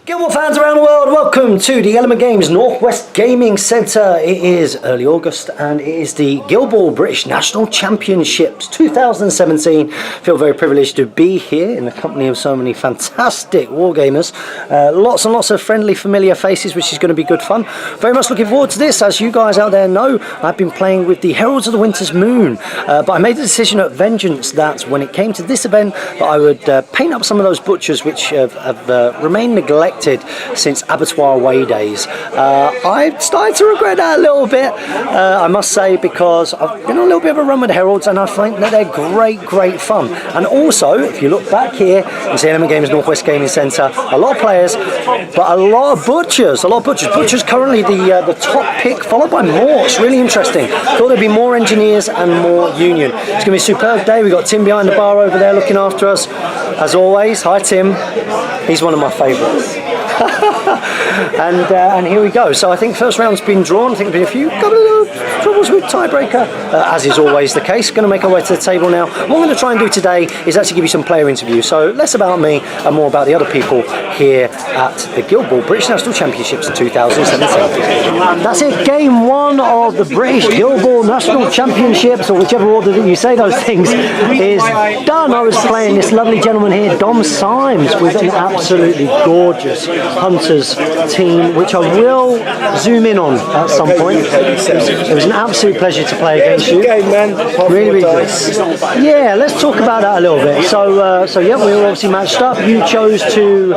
Guild Ball fans around the world, welcome to the Element Games Northwest Gaming Centre. It is early August and it is the Guild Ball British National Championships 2017. Feel very privileged to be here in the company of so many fantastic wargamers. Lots and lots of friendly, familiar faces, which is going to be good fun. Very much looking forward to this. As you guys out there know, I've been playing with the Heralds of the Winter's Moon, but I made the decision at Vengeance that when it came to this event, that I would paint up some of those butchers which have remained neglected since Abattoir Away days. I started to regret that a little bit, I must say, because I've been on a little bit of a run with the Heralds and I think that they're great fun. And also, if you look back here, you see Element Games Northwest Gaming Centre, a lot of players, but a lot of butchers. Butchers currently the top pick, followed by more. It's really interesting. Thought there'd be more engineers and more union. It's going to be a superb day. We've got Tim behind the bar over there looking after us, as always. Hi Tim. He's one of my favourites. and here we go. So I think first round's been drawn. I think there's been a couple of troubles with tiebreaker, as is always the case. Going to make our way to the table now. What I'm going to try and do today is actually give you some player interviews. So less about me and more about the other people here at the Guild Ball British National Championships 2017. That's it. Game one of the British Guild Ball National Championships, or whichever order that you say those things, is done. I was playing this lovely gentleman here, Dom Symes, with an absolutely gorgeous Hunters team, which I will zoom in on at some point. It was an absolute pleasure to play against you. Game, man. Really good. Yeah, let's talk about that a little bit. So yeah, we were obviously matched up. You chose to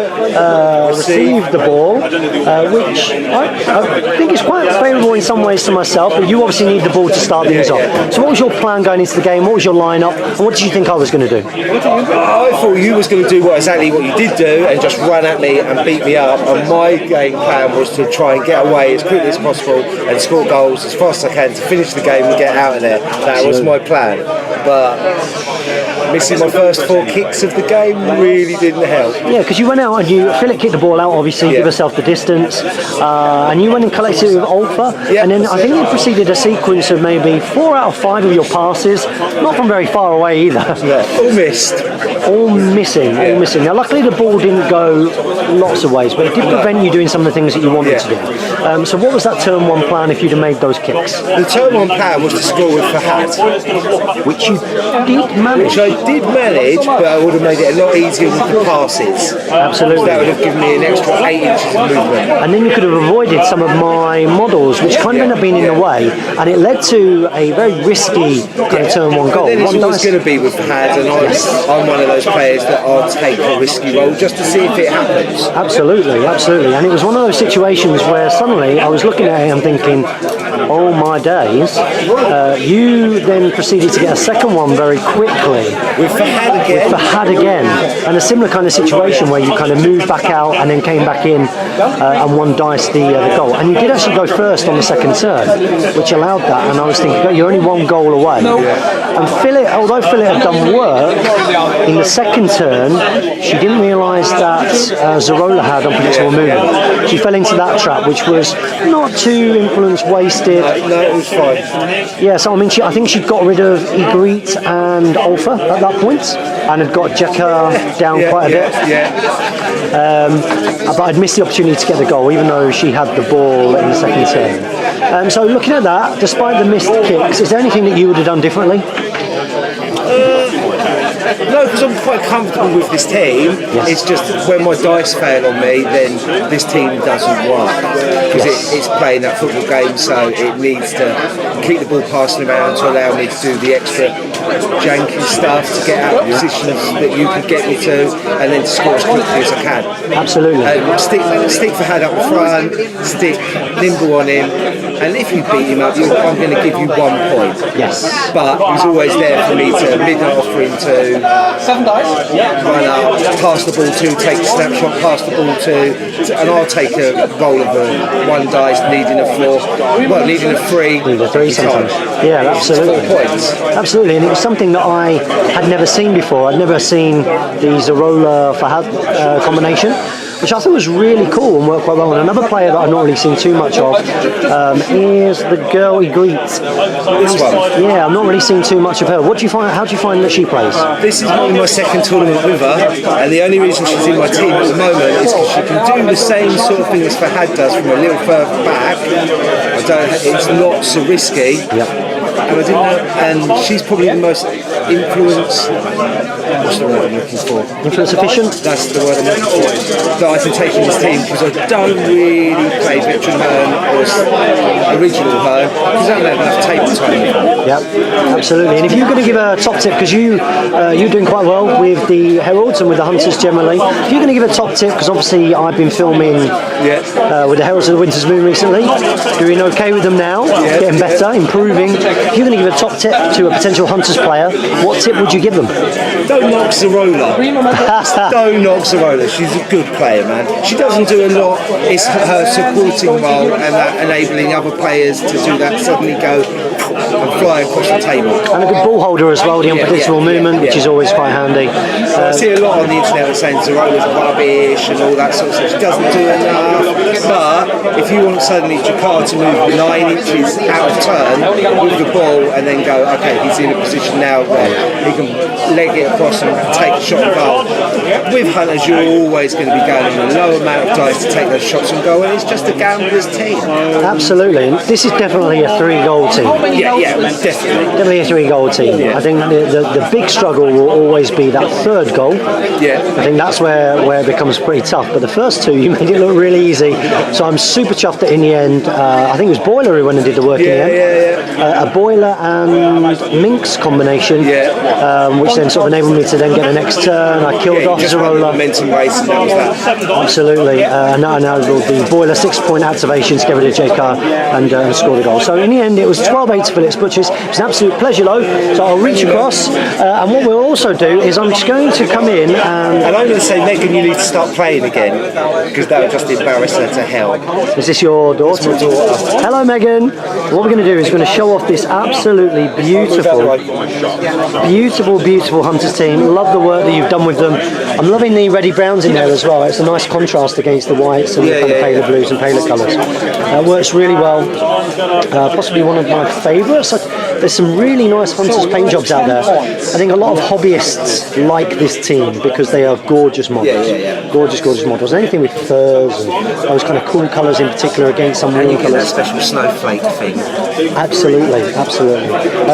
receive the ball, which I think is quite favourable in some ways to myself, but you obviously need the ball to start things off. So what was your plan going into the game? What was your lineup? And what did you think I was going to do? I thought you was going to do exactly what you did do and just run at me and beat me up, and my game plan was to try and get away as quickly as possible and score goals as fast as I can to finish the game and get out of there. That was my plan, but missing my first 4 kicks of the game really didn't help. Yeah, because you went out and Philip kicked the ball out, obviously, give herself the distance, and you went and collected it with Alpha, and then I think you proceeded a sequence of maybe 4 out of 5 of your passes, not from very far away either. Yeah, all missed. All missing. Now luckily the ball didn't go lots of ways, but it did prevent you doing some of the things that you wanted to do. So what was that turn 1 plan if you'd have made those kicks? The turn 1 plan was to score with Fahad. Which you did manage. Which I did manage, but I would have made it a lot easier with the passes. Absolutely. That would have given me an extra 8 inches of movement. And then you could have avoided some of my models, which kind of ended up being in the way, and it led to a very risky kind of turn 1 goal. Then it's always going to be with Fahad, and I'm one of those players that I'll take a risky role just to see if it happens. Absolutely. And it was one of those situations where suddenly I was looking at it and thinking, oh my days. You then proceeded to get a second one very quickly. With Fahad again. And a similar kind of situation where you kind of moved back out and then came back in and one diced the goal. And you did actually go first on the second turn, which allowed that. And I was thinking, you're only 1 goal away. And Philip, although Philip had done work, in the second turn, she didn't realise that Zarola had unpredictable movement. She fell into that trap, which was not too influence wasted. No, it was fine. Yeah, so I mean, I think she'd got rid of Ygritte and Alpha at that point, and had got Jekka down quite a bit. But I'd missed the opportunity to get the goal, even though she had the ball in the second turn. So looking at that, despite the missed kicks, is there anything that you would have done differently? No, because I'm quite comfortable with this team. It's just when my dice fail on me, then this team doesn't work. Because it's playing that football game, so it needs to keep the ball passing around to allow me to do the extra janky stuff to get out of positions that you could get me to, and then to score as quickly as I can. Absolutely. Stick Fahad up the front, stick nimble on him, and if you beat him up, I'm going to give you 1 point. Yes. But he's always there for me to mid-offer into, run up, pass the ball to, take a snapshot, pass the ball to, and I'll take a roll of 1 dice, needing a 3. Need a 3 sometimes. Yeah, absolutely. 4 points. Absolutely, and it was something that I had never seen before. I'd never seen the Zarola Fahad combination. which I thought was really cool and worked quite well. And another player that I've not really seen too much of is the girl he greets. This one? Yeah, I've not really seen too much of her. What do you find? How do you find that she plays? This is only my second tournament with her, and the only reason she's in my team at the moment is because she can do the same sort of thing as Fahad does from a little further back. It's not so risky. Yep. And I didn't know, and she's probably the most influence. What's the word I'm looking for? Influence efficient? That's the word I'm looking for. That I can take in this team because I don't really play veteran Hern or original Hern because I don't have enough table time. Yep, absolutely. And if you're going to give a top tip, because you're doing quite well with the Heralds and with the Hunters generally, if you're going to give a top tip, because obviously I've been filming with the Heralds of the Winter's Moon recently, doing okay with them now, getting better, improving. If you're going to give a top tip to a potential Hunters player, what tip would you give them? Don't knock Zarola. Don't knock Zarola. She's a good player, man. She doesn't do a lot. It's her supporting role and that enabling other players to do that, suddenly go and fly across the table. And a good ball holder as well, the unpredictable movement, which is always quite handy. I see a lot on the internet saying Zarola's rubbish and all that sort of stuff. She doesn't do enough. But if you want suddenly Jakar to move 9 inches out of turn with the ball and then go, okay, he's in a position now where he can leg it across and take a shot and goal. With Hunters, you're always going to be going on a low amount of dice to take those shots and go, and it's just a gambler's team. Absolutely. And this is definitely a 3-goal team. Yeah, definitely. Definitely a 3-goal team. Yeah. I think the big struggle will always be that third goal. Yeah. I think that's where it becomes pretty tough. But the first two, you made it look really easy. So I'm super chuffed that in the end, I think it was Boiler who went and did the work in the end. A Boiler and Minx combination, which then sort of enabled me to then get the next turn. I killed off Zarola. Momentum race, and that was that. Absolutely. And now the Boiler 6-point activation to get rid of JK and score the goal. So in the end, it was 12-8 to Phillips Butchers. It's an absolute pleasure, Lo. So I'll reach across, and what we'll also do is I'm just going to come in and I'm going to say, Megan, you need to start playing again because that would just embarrass her to hell. Is this your daughter? That's my daughter. Hello, Megan. What we're going to do is we're going to show off this absolutely beautiful Hunters team. Love the work that you've done with them. I'm loving the reddy browns in there as well. It's a nice contrast against the whites and the kind of paler blues and paler colours. Works really well. Possibly one of my favourites. There's some really nice Hunters paint jobs out there. I think a lot of hobbyists like this team because they are gorgeous models. Gorgeous models. Anything with furs and those kind of cool colours in particular against some warm colours. That special snowflake thing. Absolutely.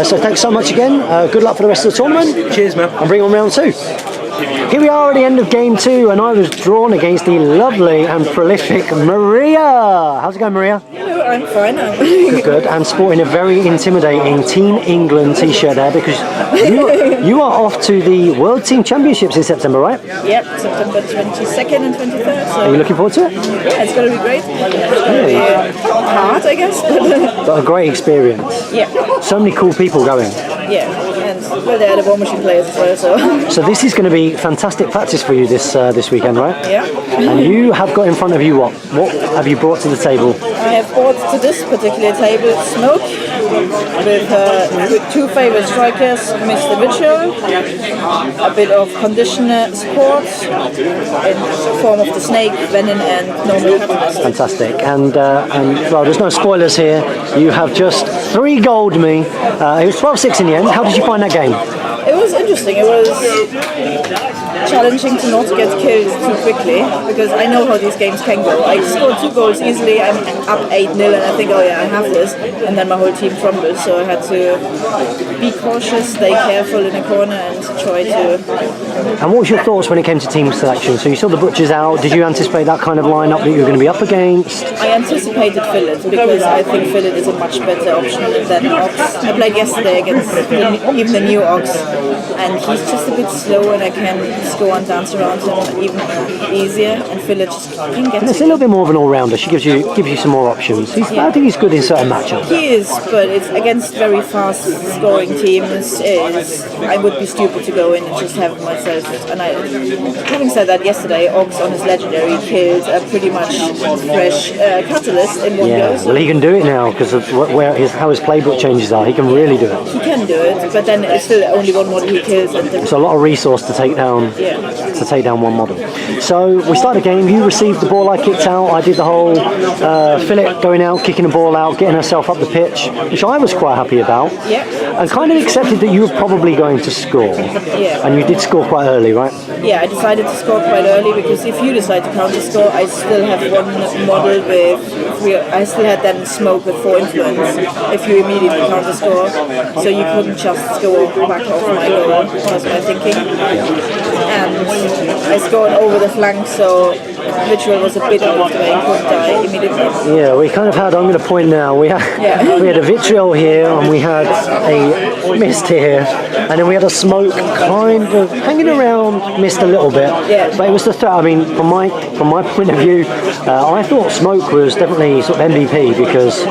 So thanks so much again. Good luck for the rest of the tournament. Cheers, man. And bring on round 2. Here we are at the end of game 2, and I was drawn against the lovely and prolific Maria. How's it going, Maria? Hello, I'm fine. Good. And sporting a very intimidating Team England t-shirt there because you are off to the World Team Championships in September, right? Yep, September 22nd and 23rd. So are you looking forward to it? Yeah, it's going to be great. It's going to be hard, I guess. But a great experience. Yeah. So many cool people going. Yeah, and well, they're the War Machine players as well, So this is going to be fantastic practice for you this weekend, right? Yeah. And you have got in front of you what? What have you brought to the table? I have brought to this particular table Smoke with 2 favorite strikers, Mr. Mitchell, a bit of conditioner support in the form of the Snake, Venom and normal Catalyst. Fantastic. And well, there's no spoilers here. You have just 3 gold me. It was 12-6 in the end. How did you find that game? It was interesting. It was challenging to not get killed too quickly because I know how these games can go. I scored 2 goals easily. I'm up 8-0 and I think, oh yeah, I have this. And then my whole team crumbled. So I had to be cautious, stay careful in the corner and try to... And what was your thoughts when it came to team selection? So you saw the Butchers out. Did you anticipate that kind of lineup that you were going to be up against? I anticipated Philid because I think Philid is a much better option than Ox. I played yesterday against even the new Ox and he's just a bit slow and I can just go and dance around him even easier and Philid just can get and it's a little bit more of an all-rounder. She gives you some more options. I think he's good in certain matchups. He is, but it's against very fast scoring teams. I would be stupid to go in and just have myself. And having said that, yesterday Ox on his legendary killed a pretty much fresh Catalyst in one go. So well, he can do it now because of how his playbook changes are. He can really do it. He can do it, but then it's still only one model he kills, and It's a lot of resource to take down. Yeah. To take down one model. So we started the game. You received the ball. I kicked out. I did the whole Philip going out, kicking the ball out, getting herself up the pitch, which I was quite happy about. Yeah. And kind of accepted that you were probably going to score. Yeah. And you did score quite early, right? Yeah, I decided to score quite early because if you decide to counter score, I still have one model I still had then smoke with 4 influence if you immediately counter score, so you couldn't just go back off my goal, was my thinking. And I scored over the flank, so Ritual was a bit out of the way, couldn't die immediately. Yeah, we kind of had, I'm going to point now, we had a Vitriol here, and we had a Mist here, and then we had a Smoke kind of hanging around Mist a little bit. Yeah. But it was the threat. I mean, from my point of view, I thought Smoke was definitely sort of MVP because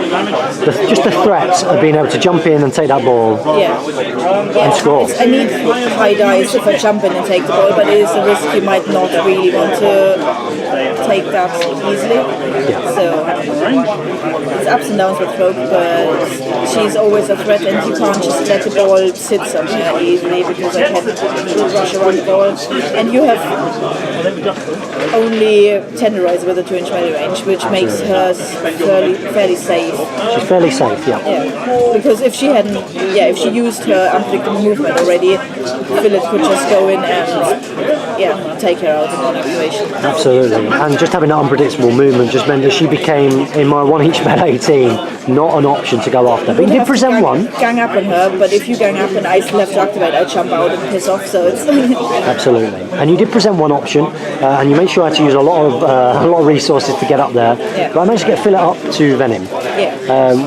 just the threat of being able to jump in and take that ball and score. I need high dice if I jump in and take the ball, but it is a risk you might not really want to take that easily. Yeah. So it's ups and downs with Cloak, but she's always a threat, and you can't just let the ball sit somewhere easily because I can rush around the ball. And you have only Tenderizer with a 2-inch melee range, which makes her fairly safe. She's fairly safe, yeah. Yeah, because if she used her unpredictable movement already, Philip could just go in and take her out in one activation. Absolutely, and just having that unpredictable movement just meant that she became, in my 1-inch melee team, not an option to go after. But you did present one. Gang up on her, but if you gang up and I still have to activate, I jump out and piss off, so it's... Absolutely, and you did present one option, and you made sure I had to use a lot of resources to get up there. Yeah. But I managed to get Philip up to Venom,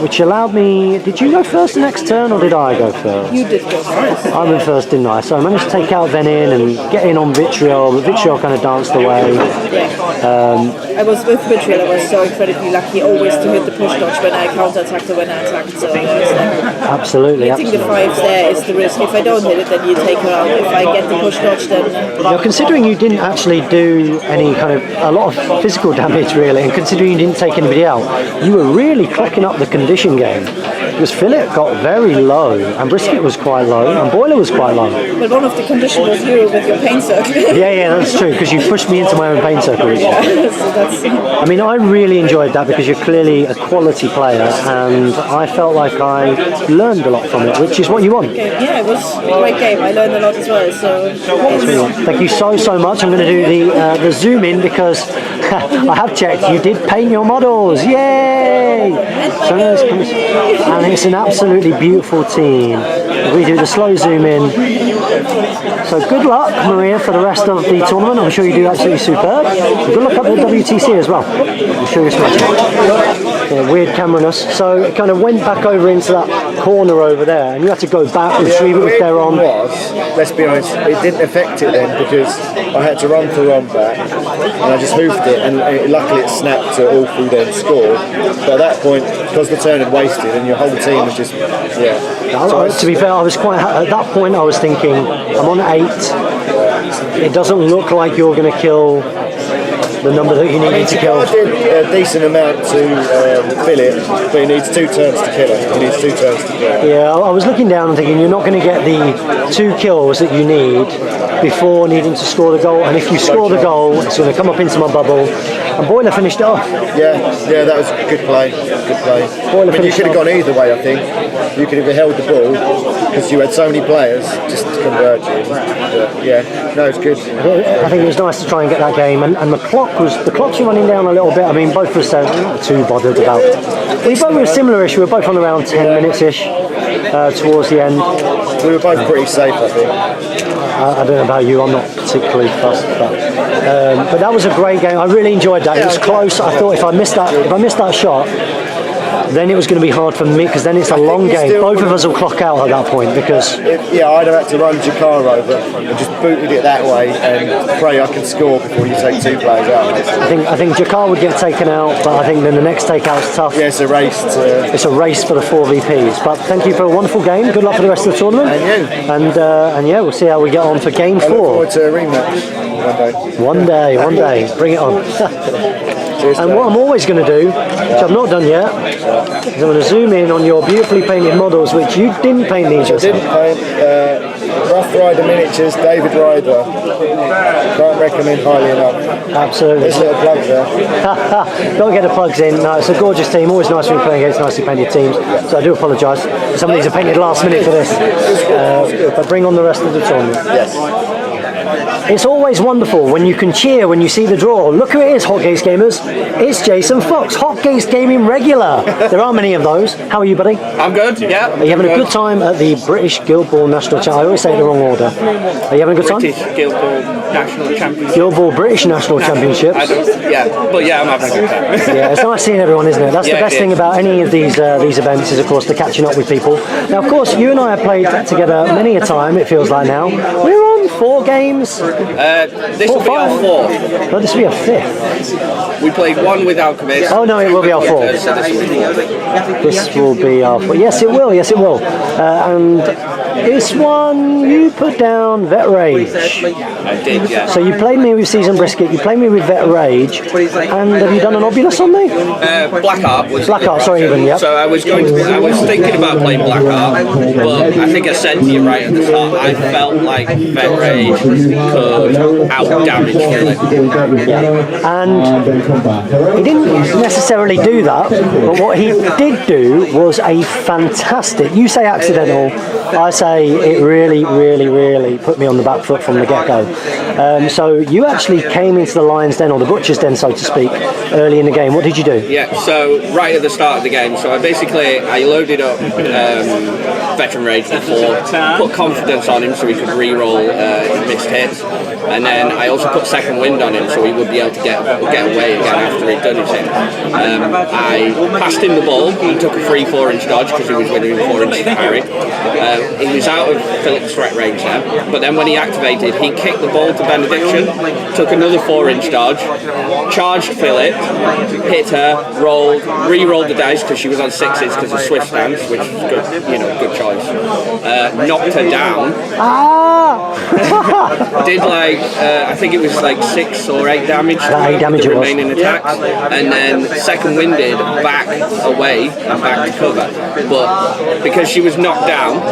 which allowed me... Did you go first the next turn, or did I go first? You did go first. I went first, didn't I? So I managed to take out Venin and get in on Vitriol, but Vitriol kind of danced away. I was with Vitriol, I was so incredibly lucky always to hit the push dodge when I counter-attacked or when I attacked, so Absolutely, hitting the 5s there is the risk. If I don't hit it, then you take her out. If I get the push dodge, then... Now, considering you didn't actually do any a lot of physical damage really, and considering you didn't take anybody out, you were really clocking up the condition game. Because Philip got very low, and Brisket was quite low, and Boiler was quite low. But one of the conditions was you with your pain circle. Yeah, that's true, because you pushed me into my own pain circle. So that's... I mean, I really enjoyed that because you're clearly a quality player, and I felt like I learned a lot from it, which is what you want. Yeah, it was a great game. I learned a lot as well. So thank you so much. I'm going to do the zoom in because I have checked. You did paint your models. Yay! And it's an absolutely beautiful team. We do the slow zoom in. So good luck, Maria, for the rest of the tournament. I'm sure you do absolutely superb. Good luck up at the WTC as well. I'm sure you're smashing. Yeah, weird camera-ness. So it kind of went back over into that corner over there, and you had to go back, retrieve it with their on. Let's be honest, it didn't affect it then because I had to run for on back, and I just hoofed it, and luckily it snapped to all through then score. But at that point, because the turn had wasted, and your whole team was just, To be fair, I was quite, at that point I was thinking, I'm on 8, it doesn't look like you're going to kill the number that you needed to kill. I did a decent amount to Philip, but he needs 2 turns to kill him. He needs 2 turns to kill him. Yeah, I was looking down and thinking you're not going to get the 2 kills that you need before needing to score the goal, and if you score the goal, it's going to come up into my bubble. And Boiler finished it off. Yeah, that was a good play. Good play. You could have gone either way, I think. You could have held the ball because you had so many players just converging. No, it's good. I think it was nice to try and get that game, and the clock's running down a little bit. I mean, both of us said not too bothered about. We both were similar-ish. We were both on around 10 minutes-ish towards the end. We were both pretty safe, I think. I don't know about you. I'm not particularly fussed, but that was a great game. I really enjoyed that. It was close. I thought if I missed that shot, then it was going to be hard for me because then it's a long game. Both of us will clock out at that point because... I'd have had to run Jakar over and just booted it that way and pray I can score before you take 2 players out. I think Jakar would get taken out, but I think then the next takeout's tough. Yeah, it's a race. It's a race for the 4 VPs. But thank you for a wonderful game. Good luck for the rest of the tournament. And you. And we'll see how we get on for game 4. I look forward to a rematch one day. Bring it on. And what I'm always going to do, which I've not done yet, is I'm going to zoom in on your beautifully painted models, which you didn't paint these yourself. I didn't paint. Rough Rider Miniatures, David Ryder. Can't recommend highly enough. Absolutely. There's little plugs there. Got to get the plugs in. No, it's a gorgeous team. Always nice when you're playing against nicely painted teams. So I do apologise. Some of these are painted last minute for this. But bring on the rest of the tournament. Yes. It's always wonderful when you can cheer when you see the draw. Look who it is, Hotgates Gamers. It's Jason Fox, Hotgates Gaming regular. There aren't many of those. How are you, buddy? I'm good, yeah. Are you having a good time at the British Guild Ball National Championship? I always say it in the wrong order. Are you having a good time? British Guild Ball National Championship. Guild Ball British National Championships. I'm having a good time. Yeah, it's nice seeing everyone, isn't it? That's the best thing about any of these events is, of course, the catching up with people. Now, of course, you and I have played together many a time, it feels like now. We're on 4 games. This will be our 4th. No, this will be our 5th. We played 1 with Alchemist. Oh, no, it will be our 4th. So This will be our 4th. Yes, it will. Yes, it will. And this one, you put down Vet Rage. I did, yeah. So you played me with Season Brisket, you played me with Vet Rage, and have you done an Obulus on me? Blackheart was Blackheart, sorry, even, yeah. So I was thinking about playing Blackheart, but I think I said to you right at the start, I felt like Vet Rage could out-damage it. Yeah. And he didn't necessarily do that, but what he did do was a fantastic, you say accidental, I say it really, really, really put me on the back foot from the get-go. So you actually came into the Lion's Den, or the Butcher's Den, so to speak, early in the game. What did you do? Yeah, so right at the start of the game, so I loaded up Veteran Rage before, put confidence on him so he could re-roll missed hits, and then I also put Second Wind on him so he would be able to get away again after he'd done his hit. I passed him the ball and took a free 4-inch dodge because he was winning 4-inch parry. He was out of Philip's threat range there, but then when he activated, he kicked the ball to Benediction, took another 4-inch dodge, charged Philip, hit her, rolled, re-rolled the dice because she was on 6s because of Swift Stance, which was good, good choice. Knocked her down. Did I think it was like 6 or 8 damage to the remaining attacks, and then Second Winded back away and back to cover. But because she was knocked down,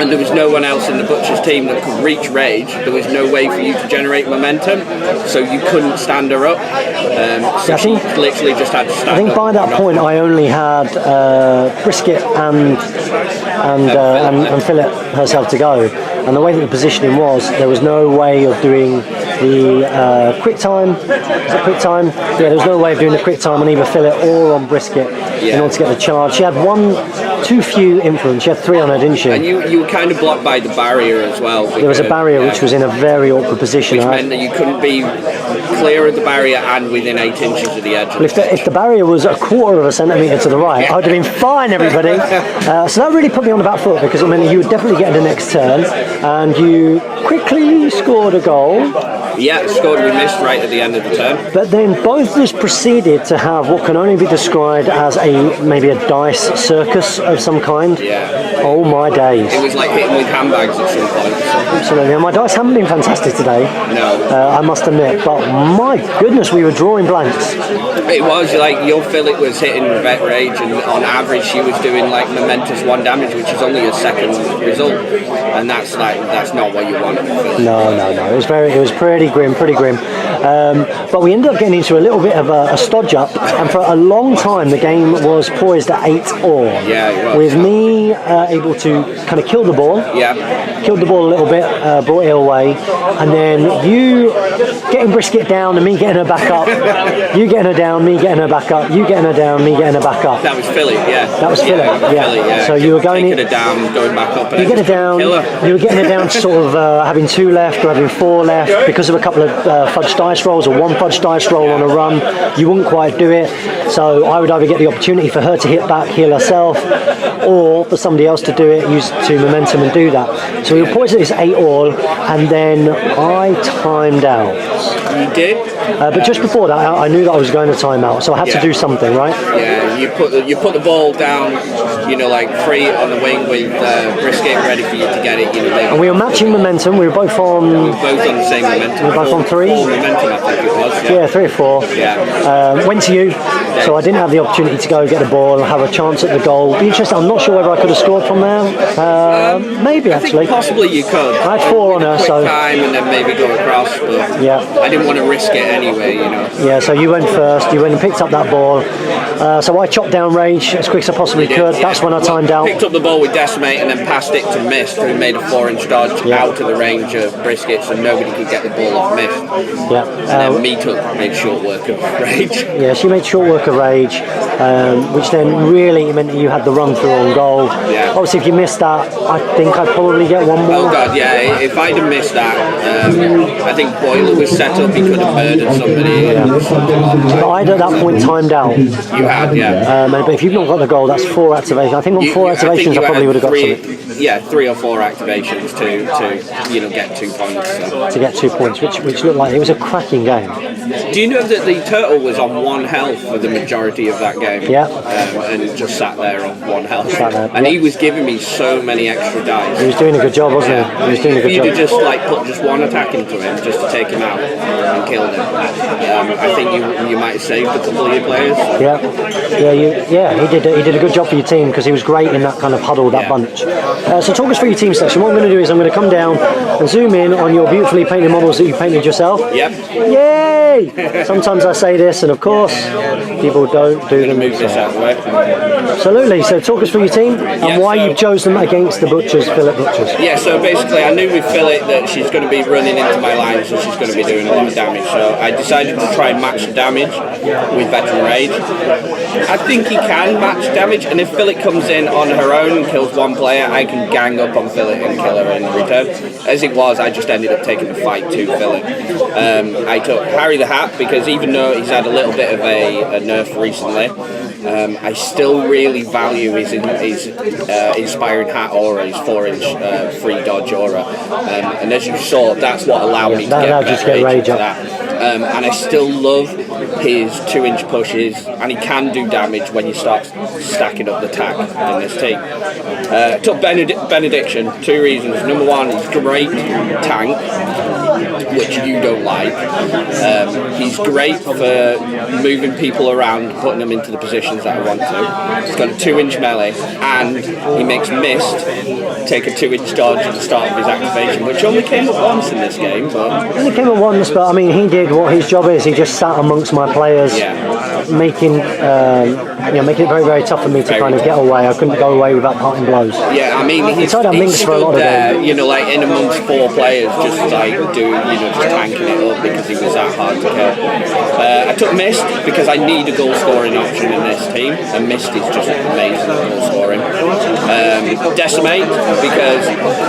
and there was no one else in the Butcher's team that could reach Rage, there was no way for you to generate momentum, so you couldn't stand her up. So she literally just had to stand up. I think by that point I only had Brisket and Philip herself to go. And the way that the positioning was, there was no way of doing the quick time. Is it quick time? Yeah, there was no way of doing the quick time on either Philip or on Brisket in order to get the charge. She had too few influence. She had 3 on her, didn't she? And you were kind of blocked by the barrier as well. There was a barrier which was in a very awkward position. Which meant that you couldn't be clear of the barrier and within 8 inches of the edge. Well, if the barrier was 1/4 of a centimetre to the right, I'd have been fine, everybody. So that really put me on the back foot because it meant that you would definitely get the next turn, and you quickly scored a goal. Yeah, scored, we missed right at the end of the turn. But then both of us proceeded to have what can only be described as maybe a dice circus of some kind. Yeah. Oh my days. It was like hitting with handbags at some point. Absolutely. And my dice haven't been fantastic today. No. I must admit. But my goodness, we were drawing blanks. It was like your Philip was hitting Vet Rage, and on average she was doing like momentous 1 damage, which is only a second result. And that's not what you want. No. It was pretty grim. But we ended up getting into a little bit of a stodge up, and for a long time the game was poised at 8-all. Yeah, it was. With me able to kind of kill the ball. Yeah. Killed the ball a little bit, brought it away, and then you getting Brisket down and me getting her back up. You getting her down, me getting her back up. You getting her down, me getting her back up. That was Philip, yeah. That was Philip, yeah. Philip, yeah. So you were going taking her down, going back up. You get her down. You were getting her down to sort of having 2 left or having 4 left because of a couple of fudge dice rolls or 1 fudge dice roll on a run. You wouldn't quite do it. So I would either get the opportunity for her to hit back, heal herself, or for somebody else to do it, use 2 momentum and do that. So we were poised at this 8-all, and then I timed out. You did? But just before that, I knew that I was going to timeout, so I had to do something, right? Yeah, you put the ball down, like free on the wing with Brisket ready for you to get it. And we were matching momentum. We were both on. Both on the same momentum. We were both on 3. 4 momentum, I think it was. Yeah, 3 or 4. Yeah. Went to you, so I didn't have the opportunity to go get the ball and have a chance at the goal. Be interesting. I'm not sure whether I could have scored from there. Maybe I actually. think possibly you could. I had 4 on her, so time and then maybe go across. But yeah. I didn't want to risk it anyway. Yeah. So you went first. You went and picked up that ball. So I chopped down range as quick as I possibly could. Yeah. That's when I timed out. Picked up the ball with Decimate and then passed it to Mist, who made a 4-inch dodge out of the range of Brisket, so nobody could get the ball off Mist. Yeah. And then made short work of Rage. Yeah, she made short work of Rage, which then really meant that you had the run through on goal. Yeah. Obviously, if you missed that, I think I'd probably get one more. Oh god, yeah. If I'd have missed that, I think Boiler was set up. He could have murdered somebody. But I'd at that point timed out. You had, yeah. But if you've not got the goal, that's 4 activations. I think on 4 activations, I probably would have got something. Yeah, 3 or 4 activations to get 2 points. So. To get 2 points, which looked like it was a cracking game. Do you know that the turtle was on 1 health for the majority of that game? Yeah. And just sat there on 1 health. And he was giving me so many extra dice. He was doing a good job, wasn't he? He was doing a good job. If you'd have just put just 1 attack into him just to take him out and killed him, I think you might have saved a couple of your players. He did a good job for your team because he was great in that kind of huddle, that bunch. So talk us through your team selection. What I'm going to do is I'm going to come down and zoom in on your beautifully painted models that you painted yourself. Yep. Yay! Sometimes I say this, and of course, people don't do them. Move this out of the way. Absolutely. So talk us through your team and why you've chosen them against the Butchers, Philip Butchers. Yeah, so basically I knew with Philip that she's going to be running into my lines and she's going to be doing a lot of damage. So I decided to try and match the damage with Veteran Rage. I think he can match damage, and if Philip comes in on her own and kills 1 player, I can gang up on Philip and kill her in return. As it was, I just ended up taking the fight to Philip. I took Harry the Hat because even though he's had a little bit of a nerf recently, I still really value his Inspiring Hat aura, his 4-inch free dodge aura. And as you saw, that's what allowed me to get rage into that. And I still love his 2-inch pushes, and he can do damage when you start stacking up the tack in this team. Took Benediction, 2 reasons. Number 1, he's great tank, which you don't like. He's great for moving people around, putting them into the positions that I want to. He's got a 2-inch melee, and he makes Mist take a 2-inch dodge at the start of his activation, which only came up once in this game. But only came up once, but I mean, he did what his job is. He just sat amongst my players, making it very, very tough for me to kind of get away. I couldn't go away without parting blows. Yeah, I mean, he stood there, like in amongst 4 players, just like just tanking it up because he was that hard to kill. I took Mist because I need a goal scoring option in this team, and Mist is just amazing at goal scoring. Decimate because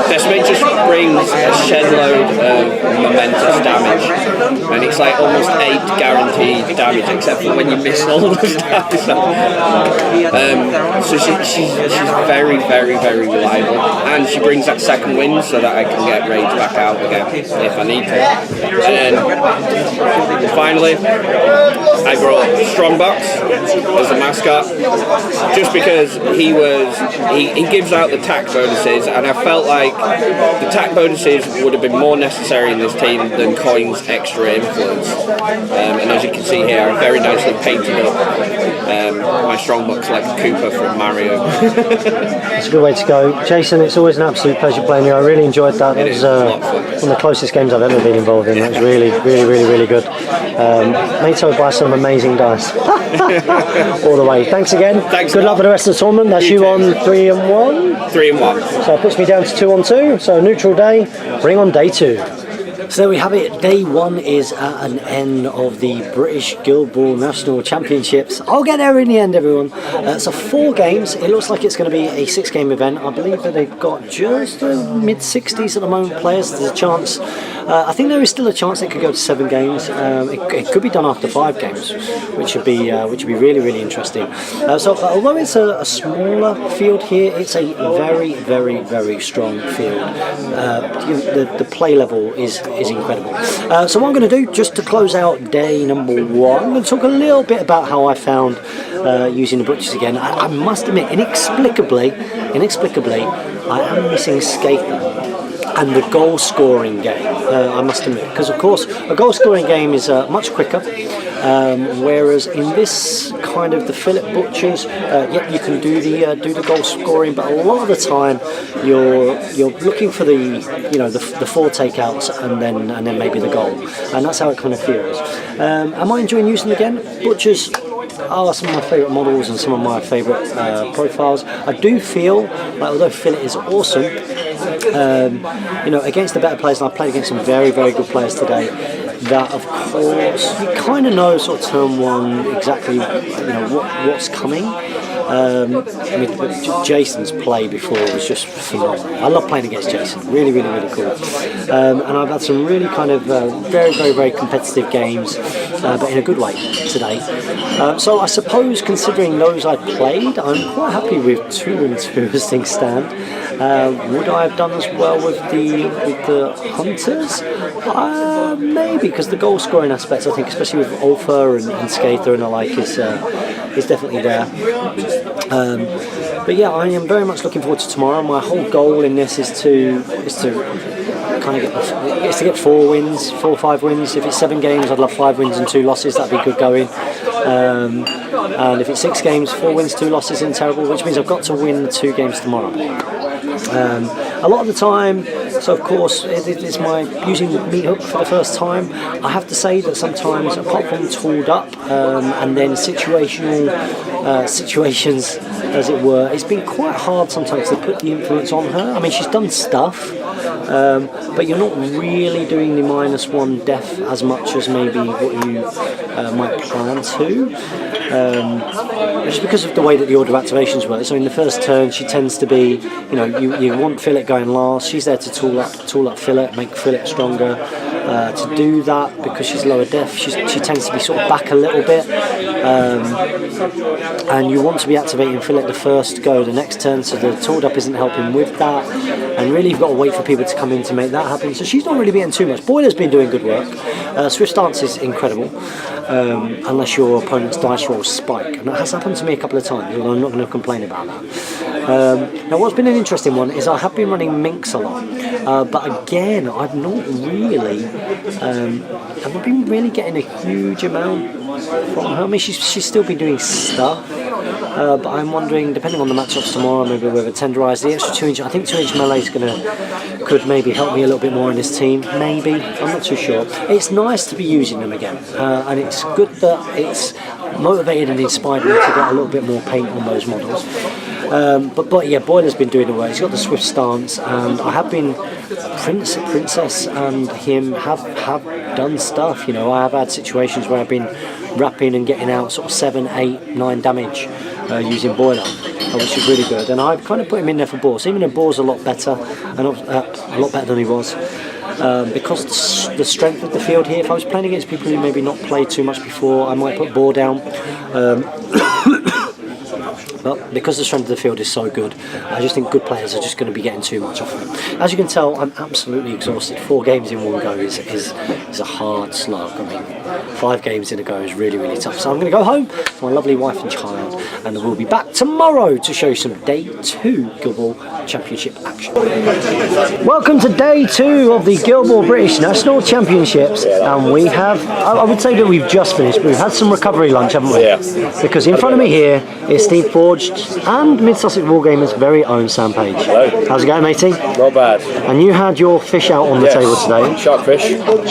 Decimate just brings a shed load of momentous damage, and it's like almost 8 guaranteed damage, except for when you miss all those damage. So she's very, very, very reliable, and she brings that second wind so that I can get Rage back out again if I need to. And then finally, I brought Strongbox as a mascot, just because he gives out the tack bonuses, and I felt like the tack bonuses would have been more necessary in this team than Coin's extra influence. And as you can see here, I've very nicely painted up my Strongbox like Koopa from Mario. It's a good way to go. Jason, it's always an absolute pleasure playing you. I really enjoyed that. It was one of the closest games I've ever been involved in. That was really, really, really, really good. Made so by some amazing dice. All the way. Thanks again. Thanks. Good luck for the rest of the tournament. That's you on 3-1? 3-1. So it puts me down to 2-2. So neutral day. Bring on day 2. So there we have it. Day 1 is at an end of the British Guild Ball National Championships. I'll get there in the end, everyone. So 4 games. It looks like it's going to be a 6-game event. I believe that they've got just mid-60s at the moment players. There's a chance I think there is still a chance it could go to 7 games. It could be done after 5 games, which would be really, really interesting. So although it's a smaller field here, it's a very, very, very strong field. The play level is incredible. So what I'm going to do, just to close out day number 1, I'm going to talk a little bit about how I found using the butchers again. I must admit, inexplicably, I am missing Skather and the goal scoring game, I must admit, because of course a goal scoring game is much quicker, whereas in this kind of the fillet butchers, you can do the goal scoring, but a lot of the time you're looking for the 4 takeouts and then maybe the goal, and that's how it kind of feels. Am I enjoying using them again? Butchers are some of my favourite models and some of my favourite profiles. I do feel like, although fillet is awesome, against the better players, and I've played against some very, very good players today, that of course you kind of know sort of turn 1 exactly what's coming. Jason's play before was just phenomenal. I love playing against Jason, really, really, really cool. And I've had some really kind of very, very, very competitive games, but in a good way today. So I suppose, considering those I played, I'm quite happy with 2-2 as things stand. Would I have done as well with the Hunters? Maybe, because the goal scoring aspects, I think, especially with Ulfa and Skather and the like, is definitely there. But yeah, I am very much looking forward to tomorrow. My whole goal in this is to kind of get 4 wins, 4 or 5 wins. If it's 7 games, I'd love 5 wins and 2 losses. That'd be good going. And if it's 6 games, 4 wins, 2 losses isn't terrible, which means I've got to win the 2 games tomorrow. A lot of the time, so of course it's my using the meat hook for the first time. I have to say that sometimes, apart from tooled up and then situations, as it were, it's been quite hard sometimes to put the influence on her. I mean, she's done stuff, but you're not really doing the -1 def as much as maybe what you might plan to. Just because of the way that the order of activations work. So in the first turn, she tends to be, you want fillet going last. She's there to tool up fillet, make fillet stronger. To do that, because she's lower def, she tends to be sort of back a little bit, and you want to be activating fillet the first go the next turn, so the tooled up isn't helping with that, and really you've got to wait for people to come in to make that happen. So she's not really being too much. Boiler's been doing good work. Swift stance is incredible, unless your opponent's dice rolls spike, and that has happened to me a couple of times, and I'm not going to complain about that. Now what's been an interesting one is I have been running Minx a lot, but again I've not really I've been really getting a huge amount from her. I mean, she's still been doing stuff, but I'm wondering, depending on the matchups tomorrow, maybe whether tenderise the extra 2-inch. I think 2-inch melee could maybe help me a little bit more in this team. Maybe, I'm not too sure. It's nice to be using them again, and it's good that it's motivated and inspired me to get a little bit more paint on those models. But yeah, Boiler's been doing the work. He's got the swift stance, and I have been Princess and him have done stuff. I have had situations where I've been wrapping and getting out sort of 7, 8, 9 damage using Boiler, which is really good. And I've kind of put him in there for Boar. So even though Boar's a lot better, and a lot better than he was. Because the strength of the field here, if I was playing against people who maybe not played too much before, I might put Boar down. But because the strength of the field is so good, I just think good players are just going to be getting too much off it. As you can tell, I'm absolutely exhausted. 4 games in one go is a hard slog. I mean, 5 games in a go is really, really tough. So I'm going to go home to my lovely wife and child, and we'll be back tomorrow to show you some Day 2 Guild Ball Championship action. Welcome to Day 2 of the Guild Ball British National Championships, and we have, I would say that we've just finished, but we've had some recovery lunch, haven't we? Yeah. Because in front of me here is Steve Forged and Mid-Sussex Wargamers' very own Sam Page. Hello. How's it going, matey? Not bad. And you had your fish out on the table today. Sharkfish.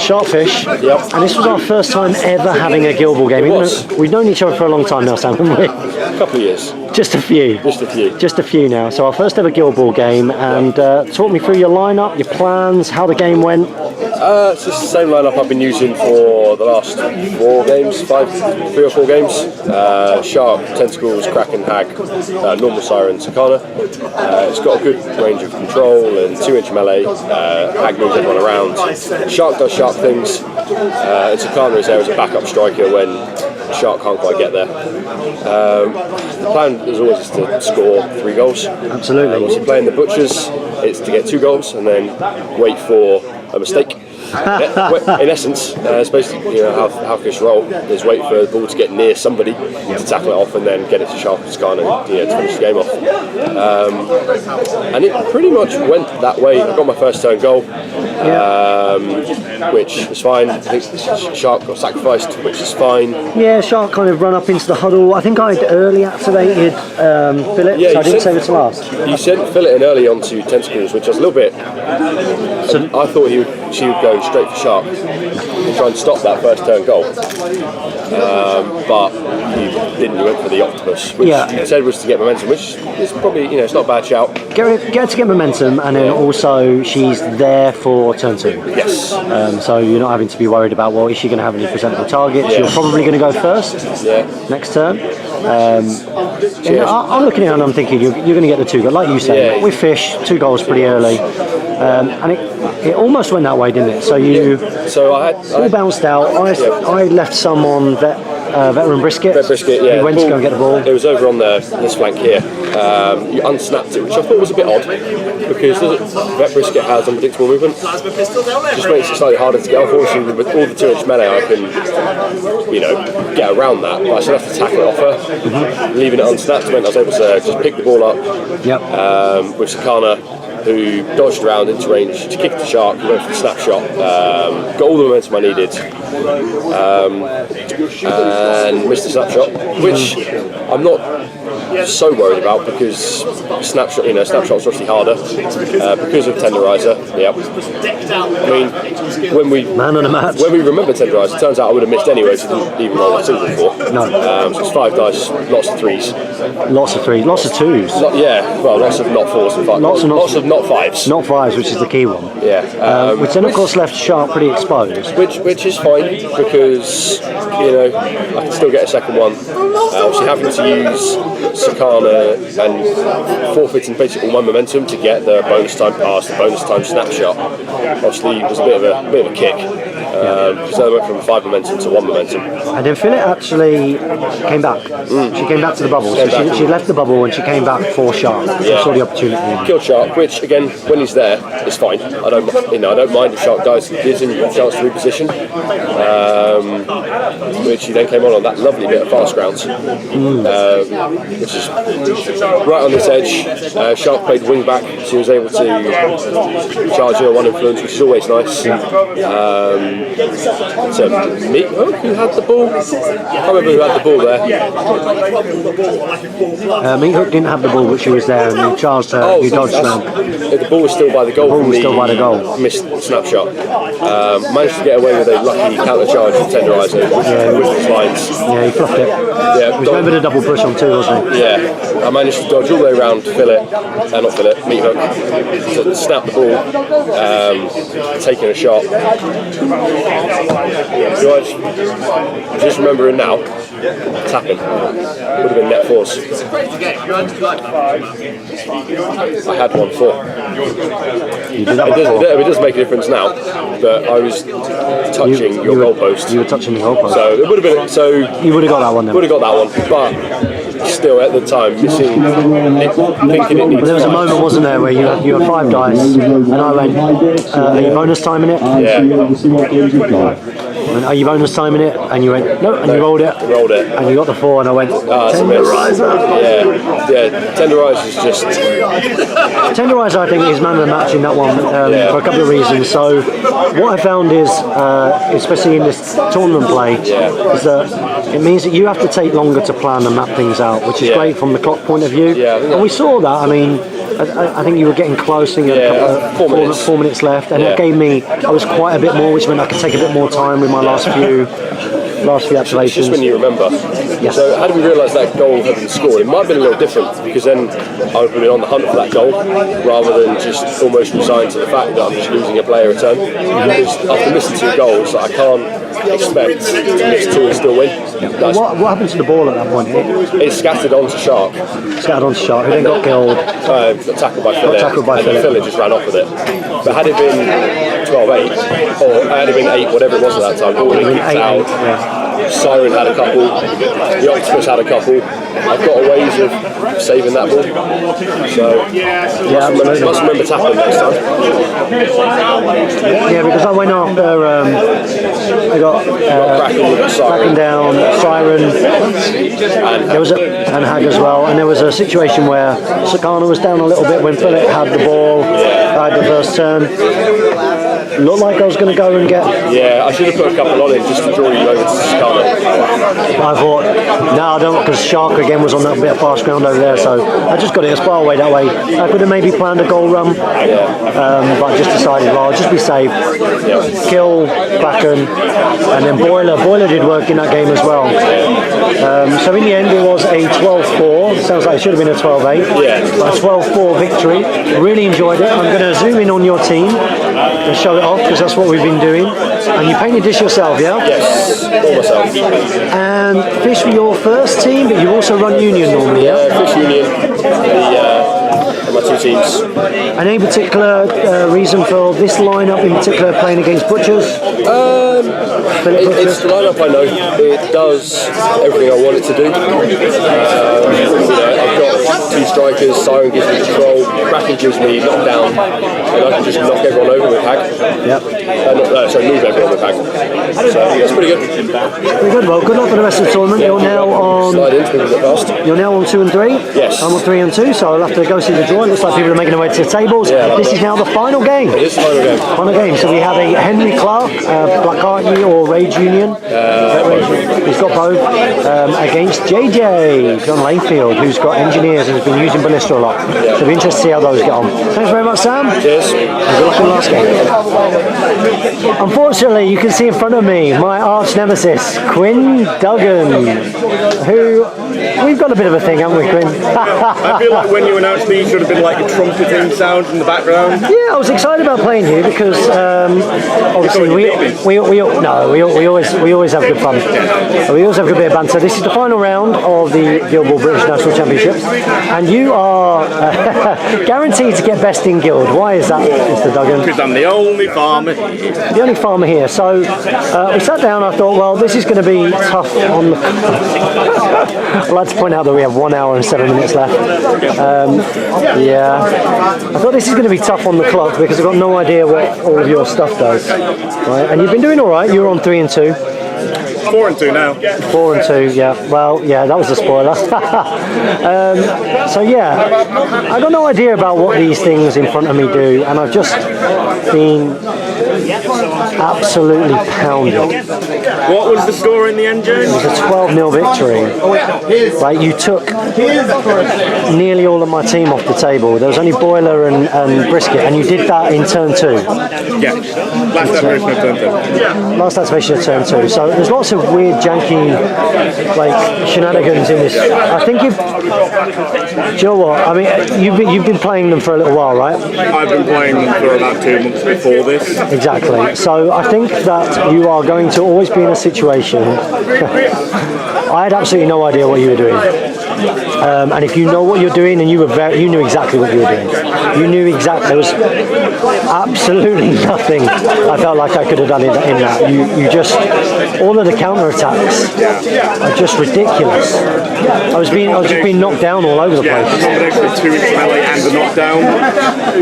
Sharkfish. Yep. And this was our first time ever having a Guild Ball game. It was. We've known each other for a long time now, Sam, haven't we? A couple of years. Just a few. Just a few. Just a few now. So our first ever Guild Ball game, and talk me through your lineup, your plans, how the game went. It's just the same lineup I've been using for the last 3 or 4 games. Shark, Tentacles, Kraken, Hag, normal Siren, Sakana. It's got a good range of control and 2-inch melee. Hag moves everyone around. Shark does shark things. And Sakana is there as a backup striker when Shark can't quite get there. The plan is always is to score 3 goals. Absolutely. Once you're playing the Butchers, it's to get 2 goals and then wait for a mistake. In essence, it's basically how fish roll is wait for the ball to get near somebody to tackle it off and then get it to Shark and Scan and to finish the game off. And it pretty much went that way. I got my first turn goal, which was fine. I think Shark got sacrificed, which is fine. Yeah, Shark kind of run up into the huddle. I think I'd early activated Philip, so I didn't save it to last. You sent Philip in early onto Tentacles, which was a little bit. So I thought she would go straight for Shark and try and stop that first turn goal. But you didn't. You went for the Octopus, which you said was to get momentum, which is probably, it's not a bad shout. Get to get momentum, and then also she's there for turn 2. Yes. So you're not having to be worried about, well, is she going to have any presentable targets? You're probably going to go first next turn. I'm looking at it and I'm thinking you're going to get the 2 goals. Like you say, with fish, 2 goals pretty early. And it almost went that way, didn't it? So I all bounced out. I left some on Veteran Brisket. He went to go and get the ball. It was over on this flank here. You unsnapped it, which I thought was a bit odd because Vet Brisket has unpredictable movement. Just makes it slightly harder to get off. Obviously, with all the 2-inch melee, I can, get around that. But I still have to tackle it off her. Leaving it unsnapped meant I was able to just pick the ball up. With Sakana, who dodged around into range to kick the Shark, who went for the snapshot, got all the momentum I needed, and missed the snapshot, which I'm not so worried about because snapshot's obviously harder because of Tenderizer. I mean, when we remember Tenderizer, it turns out I would have missed anyway, so I didn't even roll a 2 before. No. So it's 5 dice, lots of 3s. Lots of 3s, lots of 2s. Lots of not 4s and 5s. Lots of not 5s. Not 5s, which is the key one. Which then of course left Shark pretty exposed. Which is fine because I can still get a second one. Obviously having to use Sakana and forfeiting basically all my momentum to get the bonus time pass, the bonus time snapshot. Obviously it was a bit of a kick. Because I went from 5 momentum to 1 momentum. And then Philip actually came back. She came back to the bubble. So she left the bubble and she came back for Shark. She saw the opportunity. Killed Shark, which again, when he's there, is fine. I don't mind if Shark dies. It gives him a chance to reposition. Which he then came on that lovely bit of fast grounds, which is right on this edge. Shark played wing back, so he was able to charge her 1 influence, which is always nice. So Meat Hook, who had the ball? I can't remember who had the ball there. Meat Hook didn't have the ball, but she was there and he charged her. He dodged her. The ball was still by the goal. The ball was still by the goal. Missed snapshot. Managed to get away with a lucky counter charge from Tenderizer with his lines. Yeah, he fluffed it. Yeah, he was going with a double push on 2, wasn't he? Yeah, I managed to dodge all the way around Meat Hook, to snap the ball, taking a shot. Just remembering now, tapping would have been net 4s. I had 1-4. You did that before. It does make a difference now, but I was touching your goalpost. You were touching the goalpost. So it would have been. So you would have got that one then. Would have got that one, but still at the time thinking it needs. There was a moment, wasn't there, where you had 5 dice, and I went, "Are you bonus timing it?" Yeah. And are you bonus timing it? And you went, no, and you rolled it. Rolled it. And you got the 4, and I went, Tenderizer. Yeah, Tenderizer is just. Tenderizer, I think, is man of the match in that one for a couple of reasons. So, what I found is, especially in this tournament play, is that it means that you have to take longer to plan and map things out, which is great from the clock point of view. Yeah, and we saw that. I mean, I think you were getting close, and you had 4 minutes left, and that gave me, I was quite a bit more, which meant I could take a bit more time with my last few. last few activations. It's just when you remember. Yes. So had we realised that goal had been scored, it might have been a little different, because then I would have been on the hunt for that goal rather than just almost resigned to the fact that I'm just losing a player a turn. Because after missing 2 goals, I can't expect to miss 2 and still win. What happened to the ball at that point? It scattered onto Shark. Scattered onto Shark, who then got killed. Got tackled by Philip. And then Philip just ran off with it. But had it been 12-8, or had it been 8, whatever it was at that time, ball kicked out. Siren had a couple, the Octopus had a couple. I've got a ways of saving that ball. So, must remember tapping next time. Yeah, because I went after, I got Kraken down, Siren, there was and Hag as well, and there was a situation where Sakana was down a little bit when Philip had the ball, I had the first turn. Looked like I was going to go and get... Yeah, I should have put a couple on it just to draw you over to Sakana. I thought, no, I don't, because Shark again was on that bit of fast ground over there, so I just got it as far away that way. I could have maybe planned a goal run, but I just decided, well, I'll just be safe, kill Kraken, and then Boiler. Boiler did work in that game as well. So in the end, it was a 12-4. Sounds like it should have been a 12-8. Yeah. A 12-4 victory. Really enjoyed it. I'm going to zoom in on your team and show it off, because that's what we've been doing. And you painted this yourself, yeah? Yes, all myself. And Fish were your first team, but you also run Union normally, yeah? Fish Union, my 2 teams. And any particular reason for this lineup in particular, playing against Butchers? It's the lineup I know. It does everything I want it to do. I've got 2 strikers. Siren gives me control. Kraken gives me knockdown, and I can just knock everyone over with Hag. Yep. Move everyone with Hag. So that's pretty good. Pretty good. Well, good luck for the rest of the tournament. You're now on. Slide in, a bit fast. You're now on 2 and 3. Yes. I'm on 3 and 2. So I'll have to go see the draw. It looks like people are making their way to the tables. Yeah, this is now the final game. It is the final game. Final game. So we have a Henry Clark, Blackheart or Rage Union. He's got both against JJ John Layfield, who's got engineers and has been using Ballista a lot. So it'll be interesting to see how those get on. Thanks very much, Sam. Cheers. And good luck in the last game. Unfortunately, you can see in front of me my arch nemesis, Quinn Duggan, who we've got a bit of a thing, haven't we, Quinn? I feel like when you announced me, you should have been like a trumpeting sound in the background. Yeah, I was excited about playing here because obviously we always have good fun. We always have a good bit of banter. This is the final round of the Guild Ball British National Championships, and you are guaranteed to get best in guild. Why is that, Mr. Duggan? Because I'm the only farmer here. The only farmer here. So we sat down. I thought, well, this is going to be tough on the. I'd like to point out that we have 1 hour and 7 minutes left. Yeah, I thought this is going to be tough on the clock because I've got no idea what all of your stuff does. Right, and you've been doing all right. You're on 3 and 2. 4 and 2 now. 4 and 2, yeah. Well, yeah, that was a spoiler. So yeah, I got no idea about what these things in front of me do, and I've just been absolutely pounded. What was the score in the end, James? It was a 12-0 victory. Right, you took nearly all of my team off the table. There was only Boiler and Brisket, and you did that in turn 2. Yeah, last activation of turn 2. Last activation of turn 2. So there's lots of weird, janky, like shenanigans in this. I think do you know what? I mean, you've been playing them for a little while, right? I've been playing them for about 2 months before this. Exactly. So I think that you are going to always be in a situation. I had absolutely no idea what you were doing. And if you know what you're doing, and you knew exactly what you were doing. You knew exactly. There was absolutely nothing I felt like I could have done in that. You just, all of the counter attacks are just ridiculous. I was just being knocked down all over the place. A combination of 2 inch melee and a knockdown.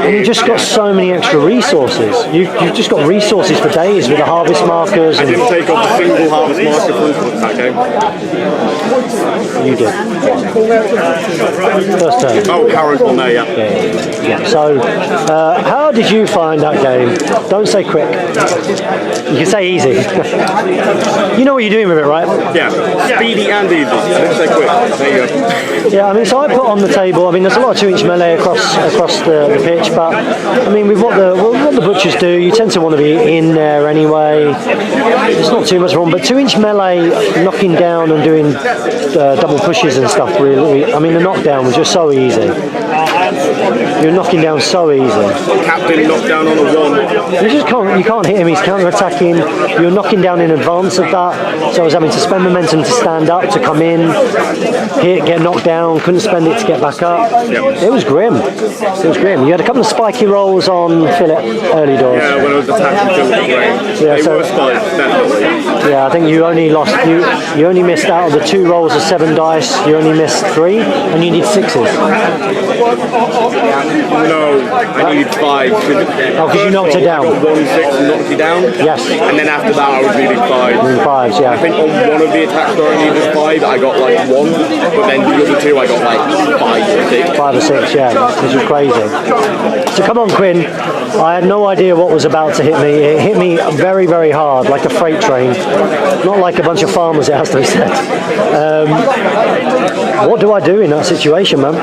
And you just got so many extra resources. You've just got resources for days with the harvest markers. I didn't take off a single harvest marker for that game. You did. First turn. Oh, Harris on there, yeah. Yeah. So, how did you find that game? Don't say quick. You can say easy. You know what you're doing with it, right? Yeah, speedy and easy. Let's say quick. There you go. Yeah, I mean, so I put on the table. I mean, there's a lot of 2-inch melee across the pitch, but I mean, with what the butchers do, you tend to want to be in there anyway. It's not too much wrong, but 2-inch melee, knocking down and doing double pushes and stuff. Really, I mean, the knockdown was just so easy. You're knocking down so easy. Captain knocked down on a 1. You can't hit him. He's counter-attacking. You're knocking down in advance of that. So I was having to spend momentum to stand up, to come in, hit, get knocked down. Couldn't spend it to get back up. Yep. It was grim. It was grim. You had a couple of spiky rolls on Philip early doors. Yeah, when I was attacking Philip Gray. Yeah, They were spiked, definitely. Yeah, I think you only lost. You only missed out of the 2 rolls of 7 dice. You only missed 3, and you need 6s. No, I needed 5. Oh, because you knocked it down. I got 1, 6 and knocked it down. Yes. And then after that I was needing 5. 5s, yeah. I think on one of the attacks where I needed 5, I got like 1, but then the other 2 I got like 5 or 6. 5 or 6, yeah, which was crazy. So come on, Quinn. I had no idea what was about to hit me. It hit me very, very hard, like a freight train. Not like a bunch of farmers, it has to be said. What do I do in that situation, man?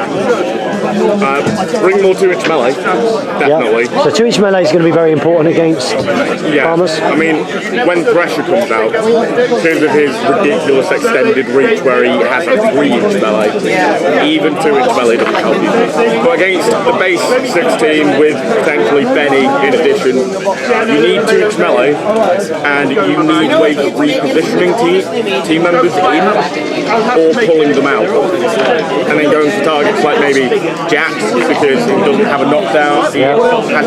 Bring more 2-inch melee, definitely. Yeah. So 2-inch melee is going to be very important against farmers. I mean, when Thresher comes out, because of his ridiculous extended reach where he has a 3-inch melee, even 2-inch melee doesn't help you. But against the base 6 team with potentially Benny in addition, you need 2-inch melee, and you need ways of repositioning team members in or pulling them out. And then going for targets like maybe Jax, because he doesn't have a knockdown. He has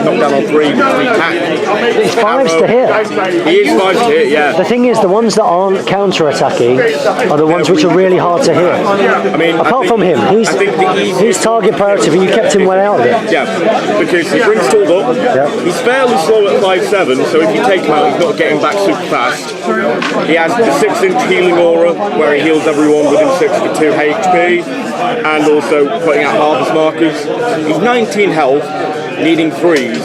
knockdown on 3, attack. It's 5s to hit. He is 5 to hit, yeah. The thing is, the ones that aren't counter-attacking are the ones which are really hard to hit. I mean, apart from him, he's target priority, but you kept him well out of it. Yeah, because he brings tools up. Yeah. He's fairly slow at 5'7", so if you take him out, he's not getting back super fast. He has the 6-inch healing aura, where he heals everyone within 6 to 2 HP, and also putting out harvest markers. He's 19 health, needing 3s,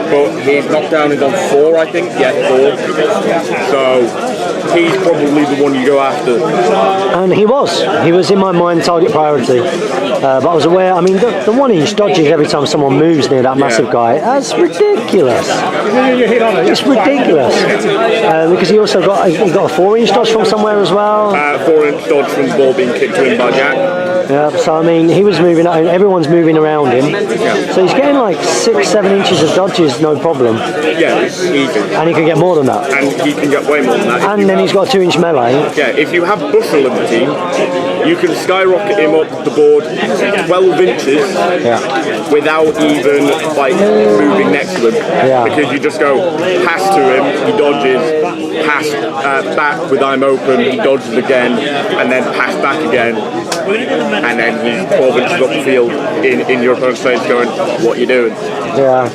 but his knockdown is on 4, I think. Yeah, 4. So he's probably the one you go after. And he was in my mind target priority. But I was aware, I mean, the 1-inch dodges every time someone moves near that massive guy. That's ridiculous. It's ridiculous. Because he also got a 4-inch dodge from somewhere as well. 4-inch dodge from the ball being kicked to him by Jack. Yeah, so I mean, he was moving, everyone's moving around him. So he's getting like 6-7 inches of dodges, no problem. Yeah, it's easy. And he can get more than that. And he can get way more than that. And then he's got a 2-inch melee. Yeah, if you have Bushel in the team, you can skyrocket him up the board 12 inches without even like moving next to him. Yeah. Because you just go pass to him, he dodges, pass back with I'm open, he dodges again, and then pass back again. And then he's 12 inches up the field in your opponent's face going, what are you doing? Yeah.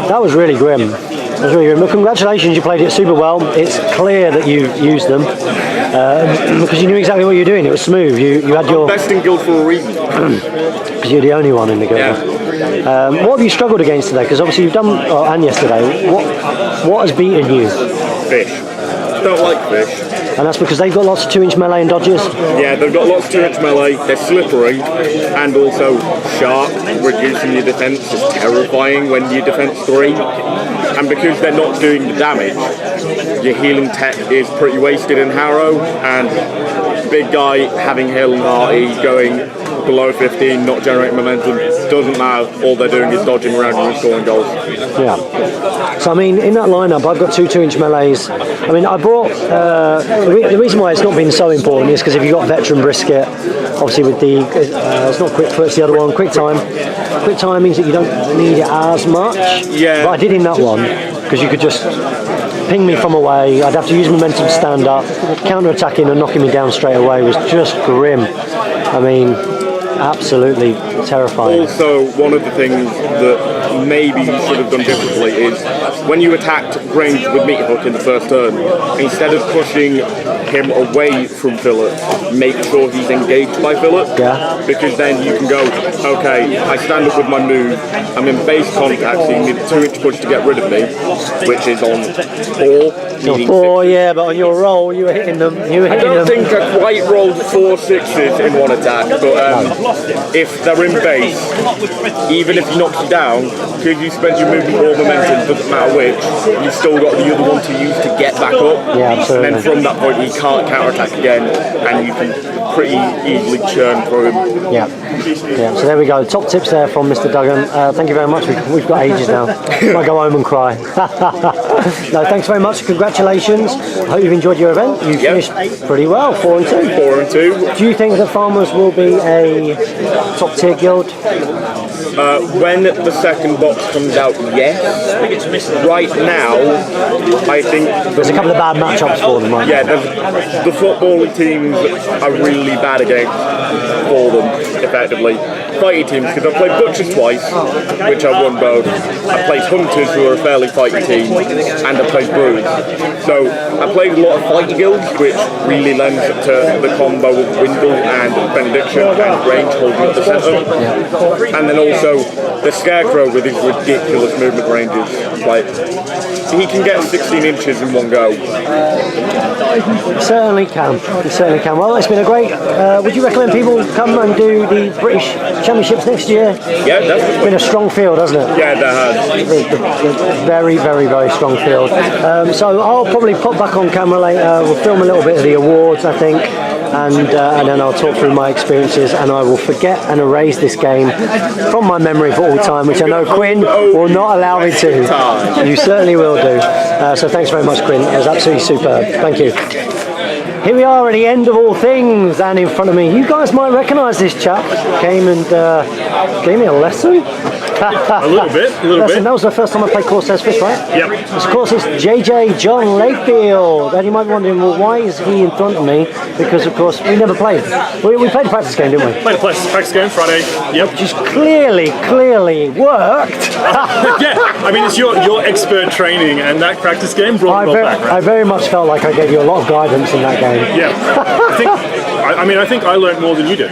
That was really grim. That was really grim. But congratulations, you played it super well. It's clear that you used them. Because you knew exactly what you were doing. It was smooth. You had your... Best in guild for a reason. Because you're the only one in the guild. Yeah. What have you struggled against today? Because obviously you've done... and yesterday. What has beaten you? Fish. Don't like fish. And that's because they've got lots of 2-inch melee and dodges? Yeah, they've got lots of 2-inch melee, they're slippery, and also sharp, reducing your defense is terrifying when you defense 3. And because they're not doing the damage, your healing tech is pretty wasted in Harrow, and big guy having heal and hearty going below 15, not generating momentum, doesn't matter, all they're doing is dodging around and scoring goals. Yeah. So I mean, in that lineup, I've got 2 2-inch melees. I mean, I brought the reason why it's not been so important is because if you got veteran brisket, obviously with the it's not quick foot, it's the other one, quick time. Quick time means that you don't need it as much. Yeah. But I did in that one because you could just ping me from away. I'd have to use momentum to stand up. Counter-attacking and knocking me down straight away was just grim. I mean, absolutely terrifying. Also, one of the things that maybe you should have done differently is when you attacked range with meat hook in the first turn, instead of pushing him away from Philip, make sure he's engaged by Philip. Yeah. Because then you can go, okay, I stand up with my move, I'm in base contact, so you need a 2-inch push to get rid of me, which is on 4. needing 4, 6s. yeah, but on your roll, you were hitting them. I don't think I quite rolled 4 6s in one attack, but if they're in base, even if he knocks you down, because you spent your movement or momentum, doesn't matter which, you've still got the other one to use to get back up. Yeah, absolutely. And then from that point, he can't counterattack again, and you can pretty easily churn through him. Yeah. Yeah, so there we go. Top tips there from Mr. Duggan. Thank you very much. We've got ages now. Might go home and cry. No, thanks very much. Congratulations. I hope you've enjoyed your event. You finished pretty well, 4 and 2. 4 and 2. Do you think the Farmers will be a top tier guild? When the second box comes out, yes. Right now, I think There's a couple of bad matchups for them, right? yeah, the football teams are really bad against for them, effectively. Fighty teams, because I played Butchers twice, which I won both. I played Hunters, who are a fairly fighty team, and I played Brewers. So I played a lot of fighty guilds, which really lends to the combo of Windle and Benediction and range holding at the centre. And then also the Scarecrow with his ridiculous movement ranges. Like, he can get 16 inches in one go. Certainly can. He certainly can. Well, it's been a great. Would you recommend people come and do the British Championships next year? Yeah, definitely. It's been a strong field, hasn't it? Yeah, that has. Very, very, very strong field. So I'll probably pop back on camera later. We'll film a little bit of the awards, I think, and then I'll talk through my experiences, and I will forget and erase this game from my memory for all time, which I know Quinn will not allow me to. You certainly will do. So thanks very much, Quinn. It was absolutely superb. Thank you. Here we are at the end of all things, and in front of me, you guys might recognise this chap. Came and gave me a lesson. A little bit. That was the first time I played Corsair's Fist, right? Yep. Of course, it's JJ John Lakefield. And you might be wondering, well, why is he in front of me? Because, of course, we never played. We played a practice game, didn't we? Played a practice game Friday. Yep. Which clearly worked. Yeah. I mean, it's your expert training, and that practice game brought it all back, right? I very much felt like I gave you a lot of guidance in that game. Yeah. I think I learned more than you did.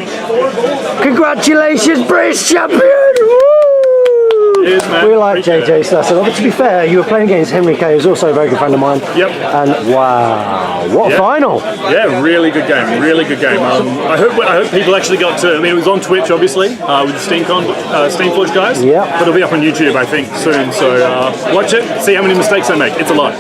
Congratulations, British champion! Woo! Cheers, man. We like Appreciate JJ it. Slasser. But to be fair, you were playing against Henry Kay, who's also a very good friend of mine. Yep. And wow, what a final! Yeah, really good game. Really good game. I hope people actually got to. I mean, it was on Twitch, obviously, with the Steamforge guys. Yeah. But it'll be up on YouTube, I think, soon. So watch it. See how many mistakes I make. It's a lot.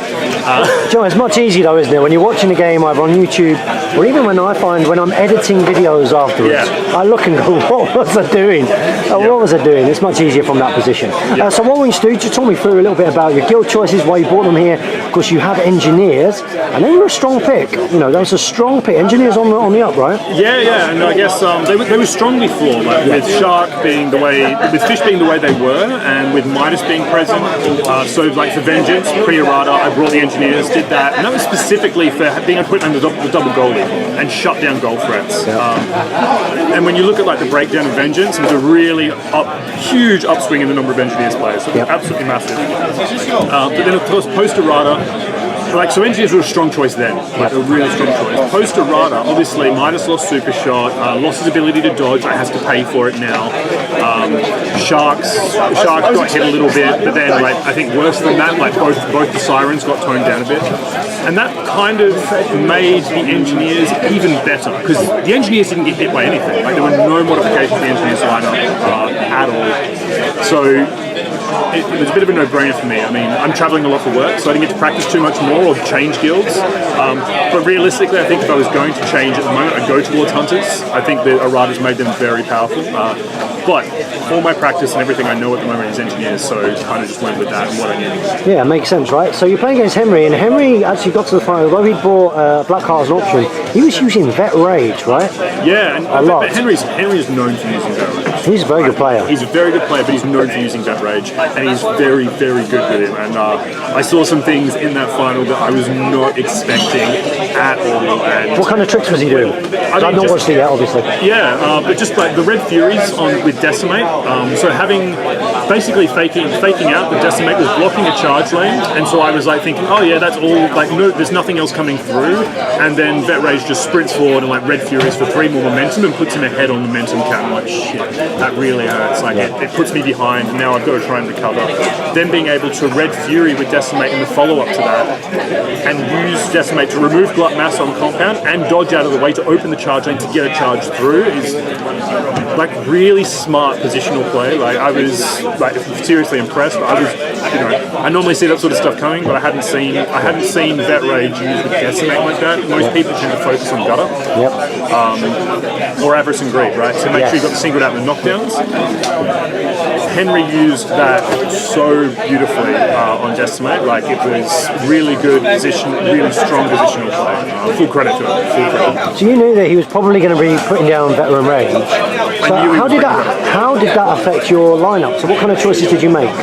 John, it's much easier though, isn't it? When you're watching a game either on YouTube, or even when I'm editing videos afterwards, I look and go, what was I doing? What was I doing? It's much easier from that position. So what we need to do, just talk me through a little bit about your guild choices, why you brought them here. Of course, you have engineers, and they were a strong pick. You know, that was a strong pick. Engineers on the up, right? Yeah, and I guess they were strongly flawed, like, with Shark being the way, with Fish being the way they were, and with Midas being present. So, like for Vengeance, pre-errata, I brought the engineers, did that, and that was specifically for being able to put under the double goalie and shut down goal threats. And when you look at like the breakdown of Vengeance, it was a really huge upswing in the number of engineers players, so absolutely massive. But then of course post-errata, so engineers were a strong choice then, like a really strong choice. Post-errata, obviously Midas lost super shot, lost his ability to dodge, I has to pay for it now. Shark got hit a little bit, but then like I think worse than that, like both the Sirens got toned down a bit. And that kind of made the engineers even better, because the engineers didn't get hit by anything. Like there were no modifications to the engineers lineup at all. So it was a bit of a no-brainer for me. I mean, I'm traveling a lot for work, so I didn't get to practice too much more or change guilds. But realistically, I think if I was going to change at the moment, I'd go towards Hunters. I think the erratas made them very powerful. But for my practice and everything I know at the moment is engineers, so kind of just went with that and what I knew. Yeah, makes sense, right? So you're playing against Henry, and Henry actually got to the final. Although he bought Black Heart as an option, he was using Vet Rage, right? Yeah, and a lot. But Henry's known for using Vet Rage. He's a very good player. He's a very good player, but he's known for using Vet Rage, and he's very, very good with him. And I saw some things in that final that I was not expecting at all. And what kind of tricks was he doing? I've not watched it yet, obviously. Yeah, but just like the Red Furies with Decimate. So basically faking out the Decimate was blocking a charge lane, and so I was like thinking, oh yeah, that's all, like no, there's nothing else coming through, and then Vet Rage just sprints forward and like Red Furies for 3 more momentum and puts him ahead on the momentum cap. I'm like, shit, that really hurts. Like it puts me behind, and now I've got to try and recover. Then being able to Red Fury with Decimate in the follow-up to that, and use Decimate to remove Glut Mass on compound and dodge out of the way to open the charge lane to get a charge through is like really smart positional play. Like I was like seriously impressed. I was, I normally see that sort of stuff coming, but I hadn't seen Vet Rage use the Decimate like that. Most people tend to focus on Gutter, or Avarice and Greed, right? So make sure you got singled out in the knockdowns. Henry used that so beautifully on Decimate. Like it was really good position, really strong positional play. Full credit to him. Full credit. So you knew that he was probably going to be putting down Veteran Rage. So how did that affect your lineup? So what kind of choices did you make?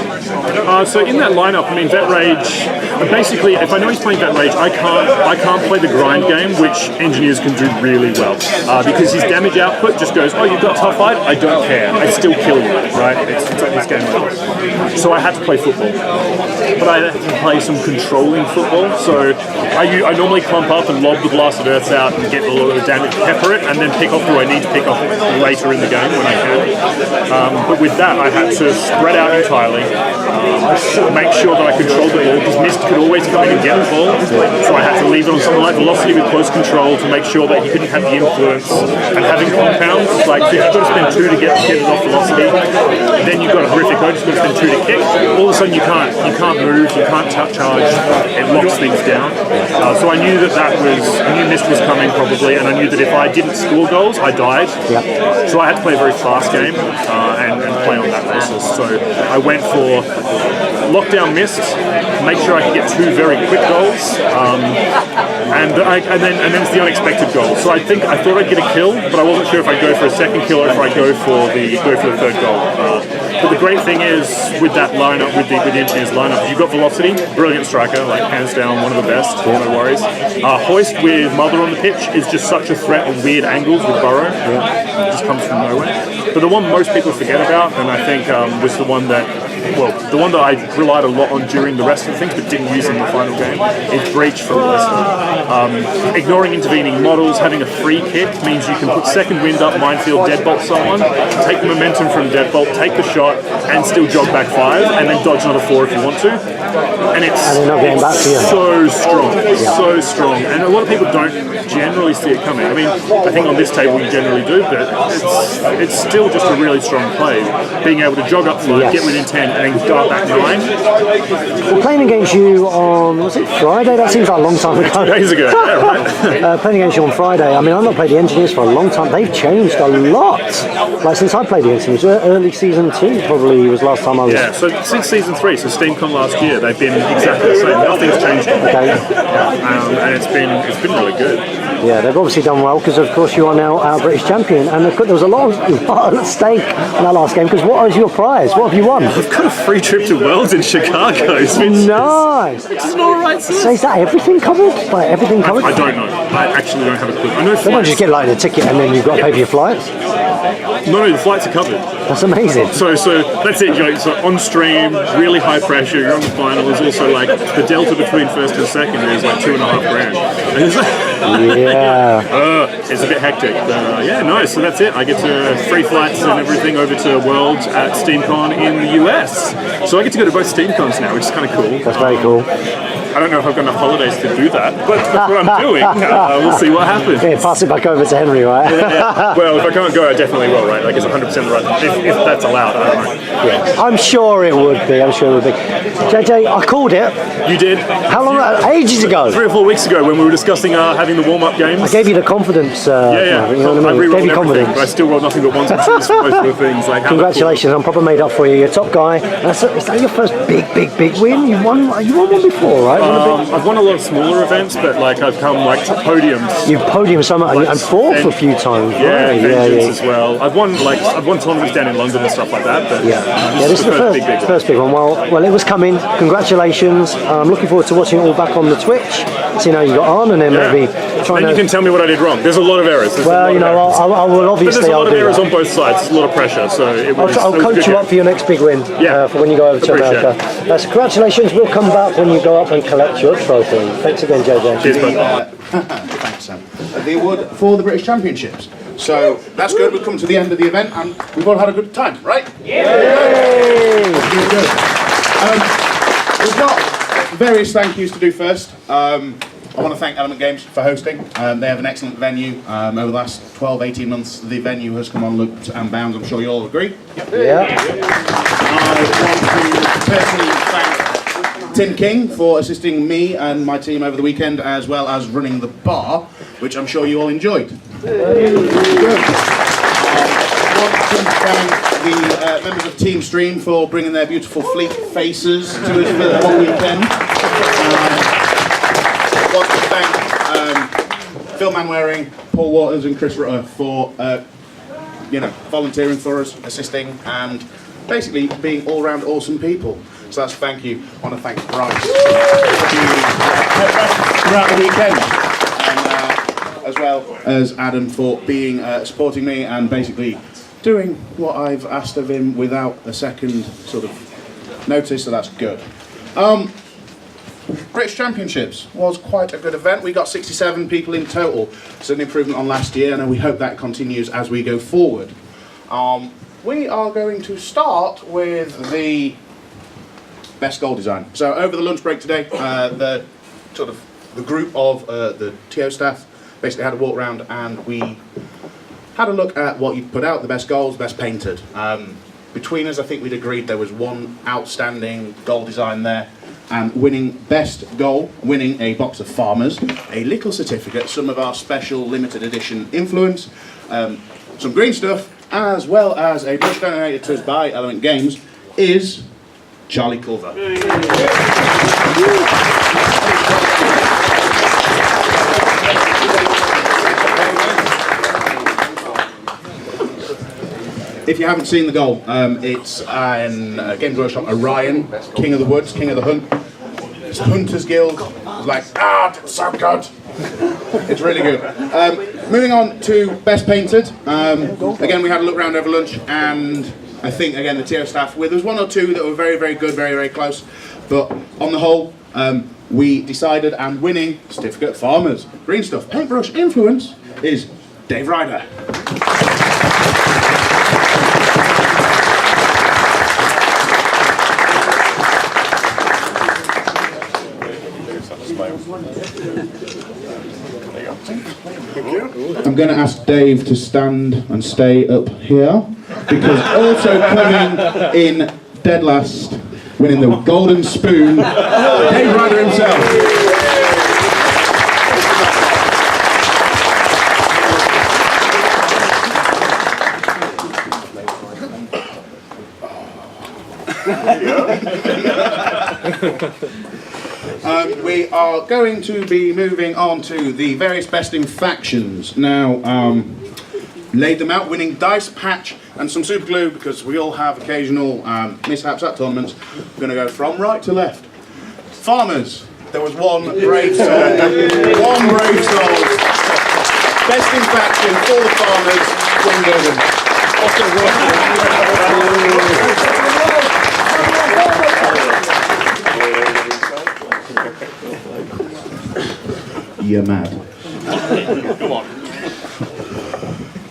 So in that lineup, I mean, Vet Rage. Basically, if I know he's playing Vet Rage, I can't play the grind game, which engineers can do really well, because his damage output just goes, oh, you've got tough fight, I don't care, I still kill you, right? It's on this game. So I had to play football, but I had to play some controlling football. So I normally clump up and lob the Blasted Earths out and get a lot of the damage, pepper it, and then pick off who I need to pick off later in the game when I can. But with that, I had to spread out entirely. Make sure that I controlled the ball, because Mist could always come in and get the ball, so I had to leave it on something like Velocity with close control to make sure that he couldn't have the influence. And having compounds, like if you've got to spend 2 to get it off Velocity, then you've got a horrific code, you've got to spend 2 to kick. All of a sudden you can't move, you can't charge, it locks things down. So I knew I knew Mist was coming probably, and I knew that if I didn't score goals, I died. So I had to play a very fast game and play on that basis. So I went for lockdown Mist, make sure I could get 2 very quick goals, and then it's the unexpected goal. So I thought I'd get a kill, but I wasn't sure if I'd go for a second kill or if I'd go for the third goal. But the great thing is with that lineup, with the engineers lineup, you've got Velocity, brilliant striker, like hands down one of the best, no worries. Hoist with Mother on the pitch is just such a threat on weird angles with Burrow. It just comes from nowhere. But the one most people forget about, and I think was the one that I relied a lot on during the rest of the things, but didn't use in the final game, is Breach for Leicester. Ignoring intervening models, having a free kick means you can put second wind up, minefield, deadbolt someone, take the momentum from deadbolt, take the shot, and still jog back 5, and then dodge another 4 if you want to. And it's so strong, so strong. And a lot of people don't generally see it coming. I mean, I think on this table you generally do, but it's still just a really strong play. Being able to jog up 5, get within 10, and then dart back 9. Well, playing against you on, was it Friday? That seems like a long time ago. 2 days ago, yeah, right. Playing against you on Friday, I mean, I've not played the engineers for a long time. They've changed a lot. Like since I played against them, it was early season 2 probably was last time I was. Yeah, so since season 3, so SteamCon last year, they've been exactly the same. Nothing's changed. Okay. And it's been really good. Yeah, they've obviously done well because, of course, you are now our British champion, and there was a lot at stake in that last game. Because what is your prize? What have you won? I've got a free trip to Worlds in Chicago. Nice. Which is an alright. So is that everything covered? Like everything covered? I don't know. I actually don't have a clue. I know they don't just get like the ticket and then you've got to pay for your flights. No, the flights are covered. That's amazing. So that's it. So on stream, really high pressure. You're on the final. There's also like the delta between first and second is like $2,500. It's a bit hectic. But yeah, no. So that's it. I get to free flights and everything over to Worlds at SteamCon in the US. So I get to go to both SteamCons now, which is kind of cool. That's very cool. I don't know if I've got enough holidays to do that, but that's what I'm doing. We'll see what happens. Yeah, pass it back over to Henry, right? Well, if I can't go, I definitely will, right? Like it's 100% the right. If that's allowed, I don't know. Yeah, I'm sure it would be. JJ, I called it. You did? How long? Ages ago. 3 or 4 weeks ago when we were discussing having the warm-up games. I gave you the confidence. You know what I mean? I gave you confidence, but I still rolled nothing but 1s and 2s for most of the things. Like, congratulations! I'm proper made up for you. You're top guy. Is that your first big win? You won one before, right? I've won a lot of smaller events, but like I've come like to podiums. You've podiumed so much, and fourth a few times. Yeah, right? Vengeance as well. I've won tournaments down in London and stuff like that. But this is the first big one. Well, it was coming. Congratulations. I'm looking forward to watching it all back on the Twitch, seeing how you got on, and then maybe trying then you can tell me what I did wrong. There's a lot of errors. Well, you know, I will obviously. But there's a lot of errors on both sides. There's a lot of pressure, so I'll coach you up for your next big win. For when you go over to America. So congratulations. We'll come back when you go up and collect your trophy. Thanks again, JJ. Cheers, bud. Thanks, Sam. The award for the British Championships. So that's good. We've come to the end of the event and we've all had a good time, right? Yay! Good. We've got various thank yous to do first. I want to thank Element Games for hosting. They have an excellent venue. Over the last 12-18 months, the venue has come on leaps and bounds. I'm sure you all agree. Yeah. I want to personally thank Tim King for assisting me and my team over the weekend, as well as running the bar, which I'm sure you all enjoyed. Good. I want to thank the members of Team Stream for bringing their beautiful fleet faces to us for the whole weekend. I want to thank Phil Manwaring, Paul Waters and Chris Rutter for volunteering for us, assisting, and basically being all-round awesome people. So that's thank you. I want to thank Bryce throughout the weekend, and as well as Adam for being supporting me and basically doing what I've asked of him without a second sort of notice. So that's good. British Championships was quite a good event. We got 67 people in total. It's an improvement on last year, and we hope that continues as we go forward. We are going to start with the best goal design. So over the lunch break today, the group of the TO staff basically had a walk around and we had a look at what you'd put out, the best goals, best painted. Between us, I think we'd agreed there was one outstanding goal design there, and winning best goal, winning a box of Farmers, a little certificate, some of our special limited edition influence, some green stuff, as well as a brush donated to us by Element Games, is Charlie Culver. If you haven't seen the goal, it's in Games Workshop Orion, King of the Woods, King of the Hunt. It's a Hunters Guild. It's like, it's so good. It's really good. Moving on to Best Painted. Again, we had a look around over lunch, and I think, again, the TO staff, there was one or two that were very, very good, very, very close. But on the whole, we decided, and winning certificate Farmers. Green stuff, paintbrush influence is Dave Ryder. I'm going to ask Dave to stand and stay up here, because also coming in dead last, winning the Golden Spoon, Dave Ryder himself. We are going to be moving on to the various best in factions. Now, laid them out, winning dice, patch, and some super glue, because we all have occasional mishaps at tournaments. We're going to go from right to left. Farmers, there was one brave soul. One brave soul. Best in faction for the Farmers, Wimbledon. You're mad. Come on.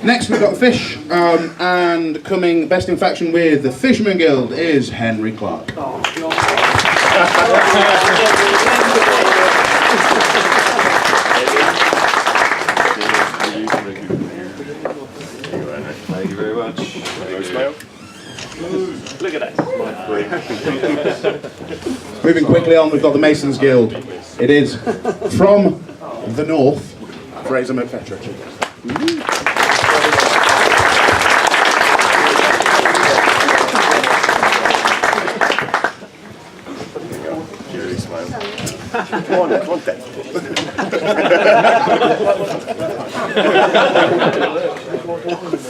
Next we've got Fish, and coming best in faction with the Fisherman Guild is Henry Clark. Thank you very much. Look at that. Moving quickly on, we've got the Masons Guild. It is from the north, Fraser McFetrich. Come on, Dave.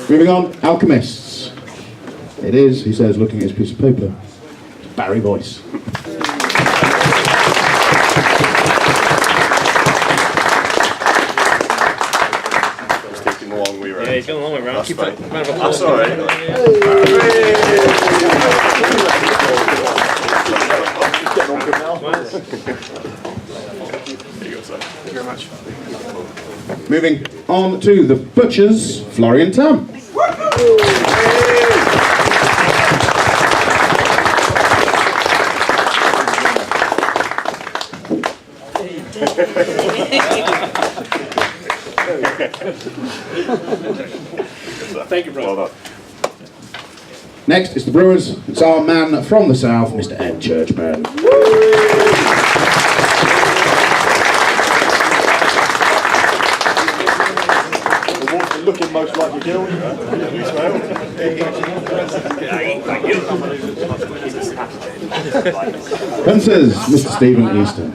Moving on, Alchemists. It is, he says, looking at his piece of paper, Barry Boyce. Taking the long way round. Yeah, he's going a long way round. Keep it. That's alright. There you go, sir. Thank you very much. Moving on to the Butchers, Florian Tam. Thank you, brother. Well done. Next is the Brewers. It's our man from the south, Mr. Ed Churchman. Looking most like your guild, Hunters, Mr. Stephen Easton.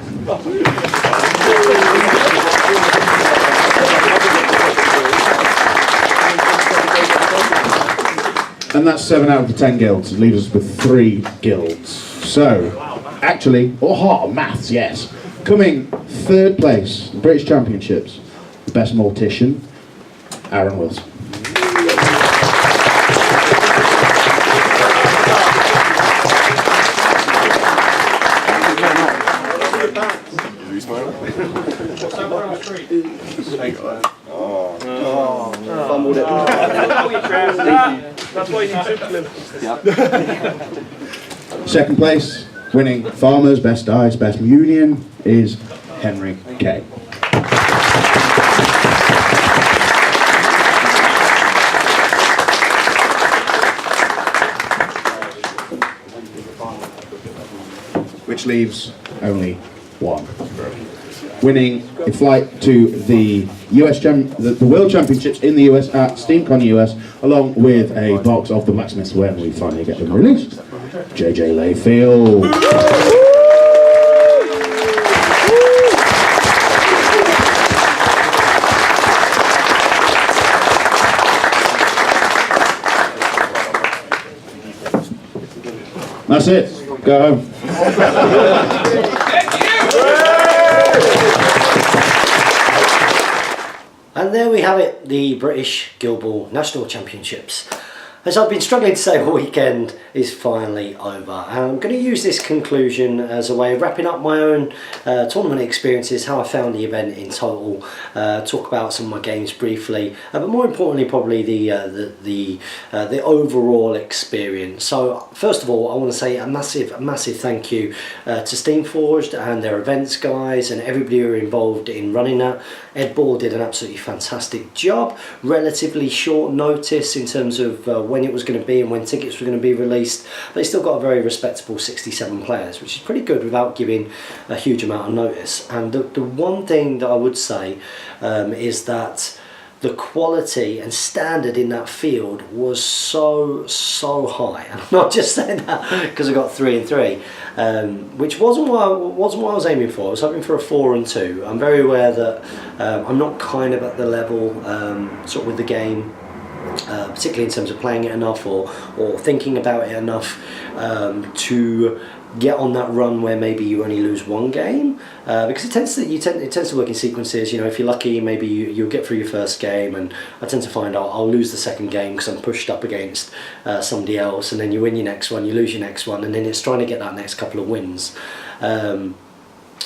And that's 7 out of the 10 guilds. It leaves us with 3 guilds. So, actually, maths, yes. Coming 3rd place, the British Championships, the best mortician, Aaron Wilson. Fumbled it. That's why you need to. Second place, winning Farmers, Best Dice, Best Union, is Henry Kay. Which leaves only one. Winning a flight to the the World Championships in the US at SteamCon US, along with a box of the Blacksmiths when we finally get them released. JJ Layfield. That's it. Go home. And there we have it, the British Guild Ball National Championships. As I've been struggling to say all weekend, is finally over. And I'm going to use this conclusion as a way of wrapping up my own tournament experiences, how I found the event in total, talk about some of my games briefly, but more importantly probably the overall experience. So first of all, I want to say a massive thank you to Steamforged and their events guys and everybody who were involved in running that. Ed Ball did an absolutely fantastic job, relatively short notice in terms of when it was going to be and when tickets were going to be released, but they still got a very respectable 67 players, which is pretty good without giving a huge amount of notice. And the one thing that I would say is that the quality and standard in that field was so high. And I'm not just saying that because I got 3 and 3, which wasn't what I was aiming for. I was hoping for a 4 and 2. I'm very aware that I'm not kind of at the level sort of with the game, particularly in terms of playing it enough or thinking about it enough to get on that run where maybe you only lose 1 game, because it tends to work in sequences. You know, if you're lucky, maybe you'll get through your first game, and I tend to find I'll lose the second game because I'm pushed up against somebody else, and then you win your next one, you lose your next one, and then it's trying to get that next couple of wins.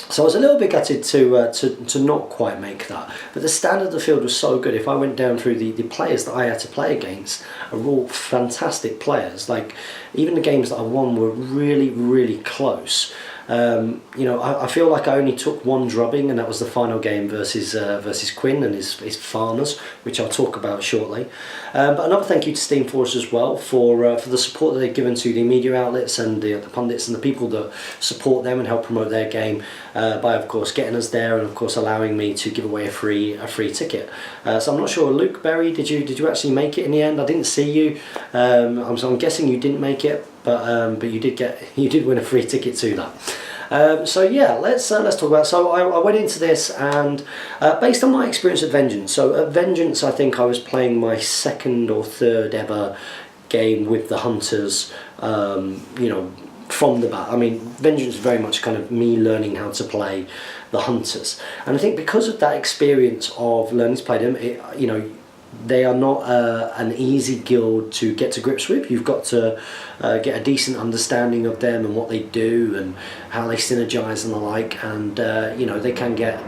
So I was a little bit gutted to not quite make that, but the standard of the field was so good. If I went down through the players that I had to play against are all fantastic players. Like, even the games that I won were really close. You know, I feel like I only took 1 drubbing, and that was the final game versus Quinn and his farmers, which I'll talk about shortly. But another thank you to Steamforce as well for the support that they've given to the media outlets and the pundits and the people that support them and help promote their game by, of course, getting us there and, of course, allowing me to give away a free ticket. So I'm not sure, Luke Berry, did you actually make it in the end? I didn't see you. So I'm guessing you didn't make it, but you did win a free ticket to that. So yeah, let's talk about. So I went into this and based on my experience at Vengeance. So at Vengeance, I think I was playing my second or third ever game with the Hunters. You know, from the bat. I mean, Vengeance is very much kind of me learning how to play the Hunters, and I think because of that experience of learning to play them, you know, they are not an easy guild to get to grips with. You've got to get a decent understanding of them and what they do and how they synergize and the like. And you know, they can get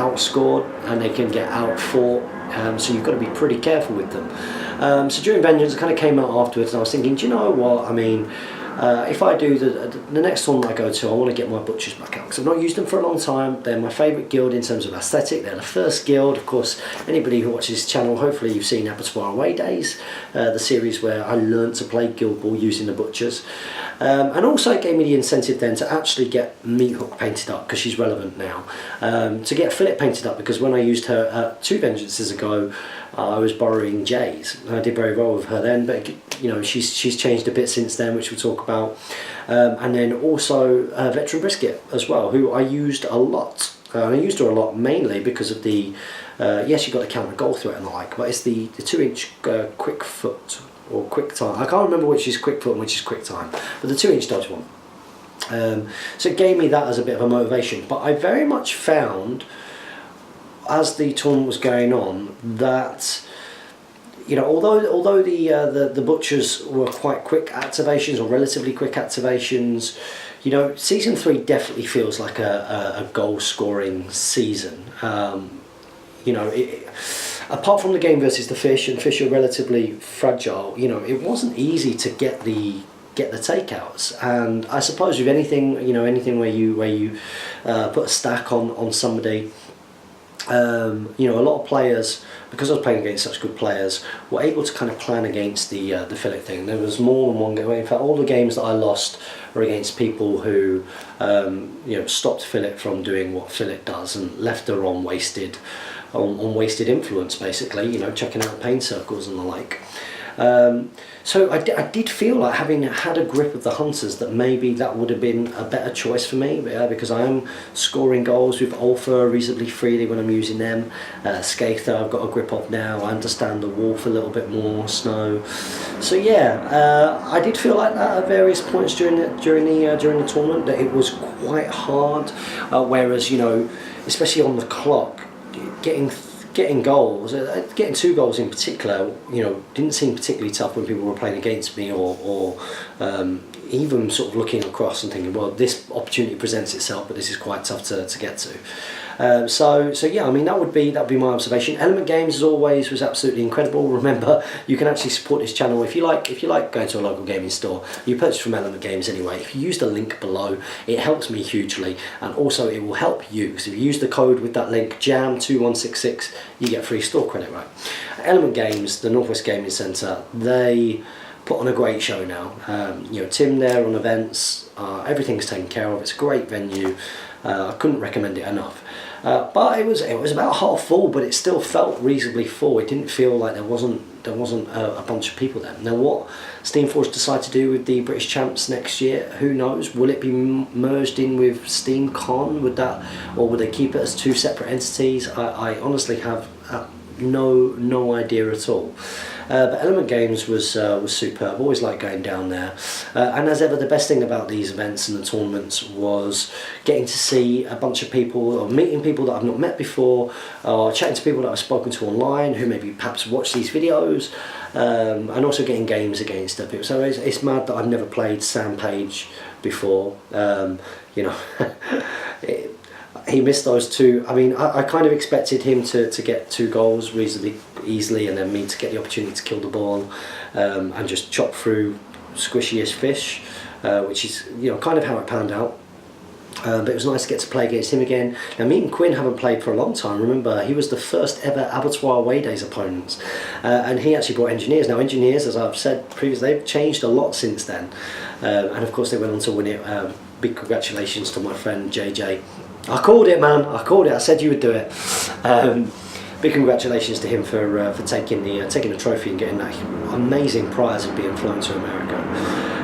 outscored and they can get outfought. So you've got to be pretty careful with them. So during Vengeance, I kind of came out afterwards and I was thinking, do you know what? I mean, if I do the next tournament I go to, I want to get my Butchers back out because I've not used them for a long time. They're my favourite guild in terms of aesthetic. They're the first guild. Of course, anybody who watches this channel, hopefully you've seen Abattoir Away Days, the series where I learned to play Guild Ball using the Butchers. And also it gave me the incentive then to actually get Meat Hook painted up because she's relevant now. To get Fillet painted up because when I used her 2 Vengeances ago, I was borrowing Jay's. I did very well with her then, but you know, she's changed a bit since then, which we'll talk about. And then also Veteran Brisket as well, who I used a lot. I used her a lot mainly because of the yes, you got to count the goal threat and the like, but it's the 2-inch quick foot or quick time. I can't remember which is quick foot and which is quick time, but the 2-inch dodge one. So it gave me that as a bit of a motivation. But I very much found, as the tournament was going on, that you know, although the Butchers were quite quick activations or relatively quick activations, you know, season 3 definitely feels like a goal scoring season. You know, apart from the game versus the fish, and fish are relatively fragile, you know, it wasn't easy to get the takeouts. And I suppose with anything, you know, anything where you put a stack on somebody, you know, a lot of players, because I was playing against such good players, were able to kind of plan against the fillet thing. There was more than one game. In fact, all the games that I lost were against people who you know, stopped fillet from doing what fillet does and left her on wasted influence, basically, you know, checking out pain circles and the like. So I did feel like, having had a grip of the Hunters, that maybe that would have been a better choice for me, because I am scoring goals with Ulfa reasonably freely when I'm using them. Skather I've got a grip of now. I understand the Wolf a little bit more, Snow. So yeah, I did feel like that at various points during the tournament, that it was quite hard. Whereas, you know, especially on the clock, getting goals, getting 2 goals in particular, you know, didn't seem particularly tough when people were playing against me, or even sort of looking across and thinking, well, this opportunity presents itself, but this is quite tough to get to. So yeah, I mean, that would be my observation. Element Games, as always, was absolutely incredible. Remember, you can actually support this channel if you like going to a local gaming store. You purchase from Element Games anyway. If you use the link below, it helps me hugely, and also it will help you, because if you use the code with that link, JAM2166, you get free store credit, right? Element Games, the Northwest Gaming Centre, they put on a great show now. You know, Tim there on events, everything's taken care of. It's a great venue. I couldn't recommend it enough. But it was about half full, but it still felt reasonably full. It didn't feel like there wasn't a bunch of people there. Now, what Steamforge decide to do with the British Champs next year, who knows? Will it be merged in with SteamCon? Or would they keep it as 2 separate entities? I honestly have no idea at all. But Element Games was superb. Always liked going down there. And as ever, the best thing about these events and the tournaments was getting to see a bunch of people, or meeting people that I've not met before, or chatting to people that I've spoken to online who maybe perhaps watch these videos, and also getting games against them. So it's mad that I've never played Sam Page before. You know, he missed those 2. I mean, I kind of expected him to get 2 goals reasonably easily, and then me to get the opportunity to kill the ball and just chop through squishy-ish fish, which is, you know, kind of how it panned out. But it was nice to get to play against him again. Now, me and Quinn haven't played for a long time. Remember, he was the first ever Abattoir Away Days opponents, and he actually brought Engineers. Now, Engineers, as I've said previously, they've changed a lot since then, and of course they went on to win it. Big congratulations to my friend JJ. I called it, man. I called it. I said you would do it. big congratulations to him for taking the trophy and getting that amazing prize of being flown to America.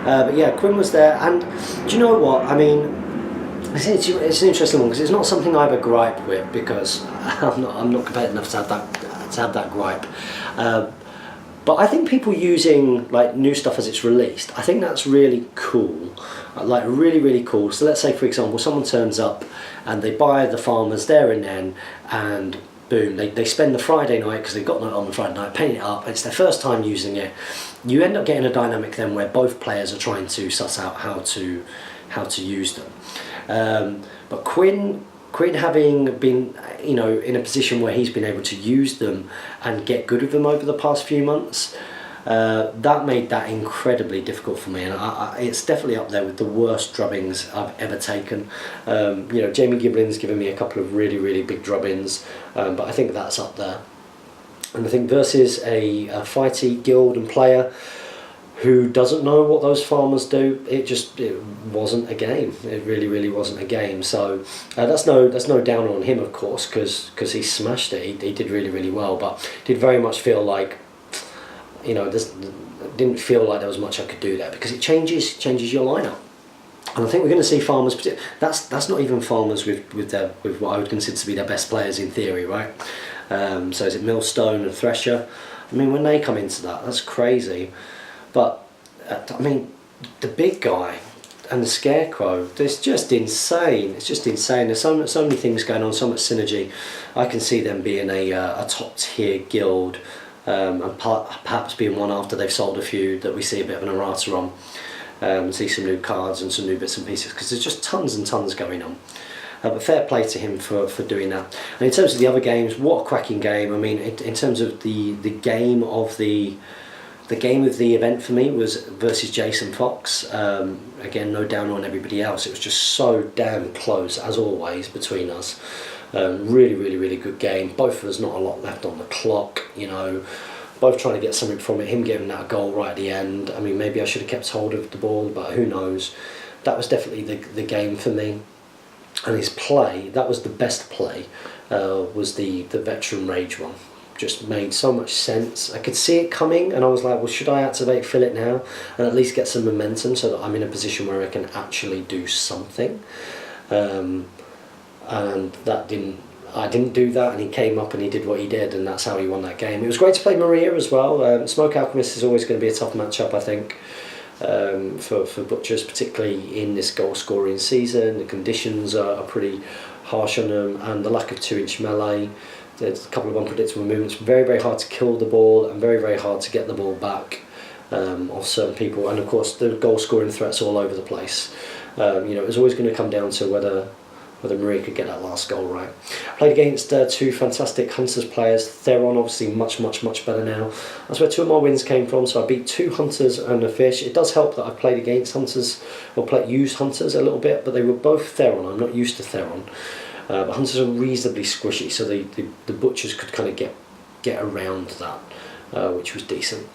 But yeah, Quinn was there, and do you know what? I mean, it's an interesting one because it's not something I have a gripe with, because I'm not competitive enough to have that gripe. But I think people using like new stuff as it's released, I think that's really cool, like really, really cool. So let's say, for example, someone turns up and they buy the Farmers there and then, and boom, they spend the Friday night, because they've got it on the Friday night, painting it up, and it's their first time using it. You end up getting a dynamic then where both players are trying to suss out how to use them. But Quinn having been, you know, in a position where he's been able to use them and get good with them over the past few months, that made that incredibly difficult for me, and it's definitely up there with the worst drubbings I've ever taken. You know, Jamie Giblin's given me a couple of really, really big drubbings, but I think that's up there. And I think versus a fighty guild and player who doesn't know what those farmers do, it wasn't a game. It really, really wasn't a game. So that's no down on him, of course, because he smashed it. He did really, really well, but did very much feel like, you know, this didn't feel like there was much I could do there, because it changes your lineup. And I think we're going to see farmers. That's not even farmers with what I would consider to be their best players in theory, right? So is it Millstone and Thresher? I mean, when they come into that, that's crazy. But I mean, the big guy and the Scarecrow, it's just insane. It's just insane. There's so many things going on, so much synergy. I can see them being a top tier guild, and perhaps being one after they've sold a few that we see a bit of an errata on. See some new cards and some new bits and pieces, because there's just tons and tons going on. But fair play to him for doing that. And in terms of the other games, what a cracking game. I mean, in terms of the game of the event for me was versus Jason Fox. Again, no down on everybody else. It was just so damn close, as always, between us. Really, really, really good game. Both of us, not a lot left on the clock, you know. Both trying to get something from it. Him getting that goal right at the end. I mean, maybe I should have kept hold of the ball, but who knows. That was definitely the game for me. And his play, that was the best play, was the Veteran Rage one. Just made so much sense. I could see it coming, and I was like, well, should I activate Fill It now and at least get some momentum so that I'm in a position where I can actually do something? And I didn't do that, and he came up and he did what he did, and that's how he won that game. It was great to play Maria as well. Smoke Alchemist is always going to be a tough matchup, I think, for Butchers, particularly in this goal scoring season. The conditions are pretty harsh on them, and the lack of 2-inch melee. There's a couple of unpredictable movements. Very, very hard to kill the ball, and very, very hard to get the ball back off certain people. And of course, the goal scoring threats all over the place. You know, it was always going to come down to whether Marie could get that last goal right. Played against two fantastic Hunters players. Theron obviously much better now. That's where two of my wins came from. So I beat two Hunters and a Fish. It does help that I've played against Hunters, or used Hunters a little bit, but they were both Theron. I'm not used to Theron. But Hunters are reasonably squishy, so the Butchers could kind of get around that, which was decent.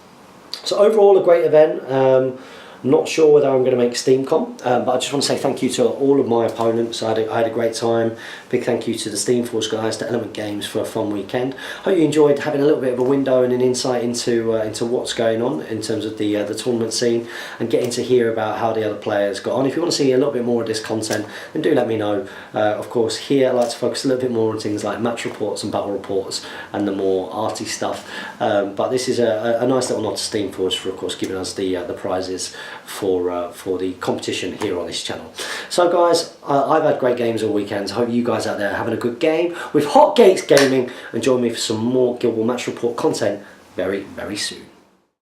So overall, a great event. Not sure whether I'm going to make SteamCon, but I just want to say thank you to all of my opponents. I had a great time. Big thank you to the Steamforce guys, to Element Games for a fun weekend. Hope you enjoyed having a little bit of a window and an insight into what's going on in terms of the tournament scene, and getting to hear about how the other players got on. If you want to see a little bit more of this content, then do let me know. Of course, here I like to focus a little bit more on things like match reports and battle reports and the more arty stuff. But this is a nice little nod to Steamforce for, of course, giving us the prizes for the competition here on this channel. So guys, I've had great games all weekend. I hope you guys out there are having a good game with Hot Gates Gaming, and join me for some more Guild Ball Match Report content very, very soon.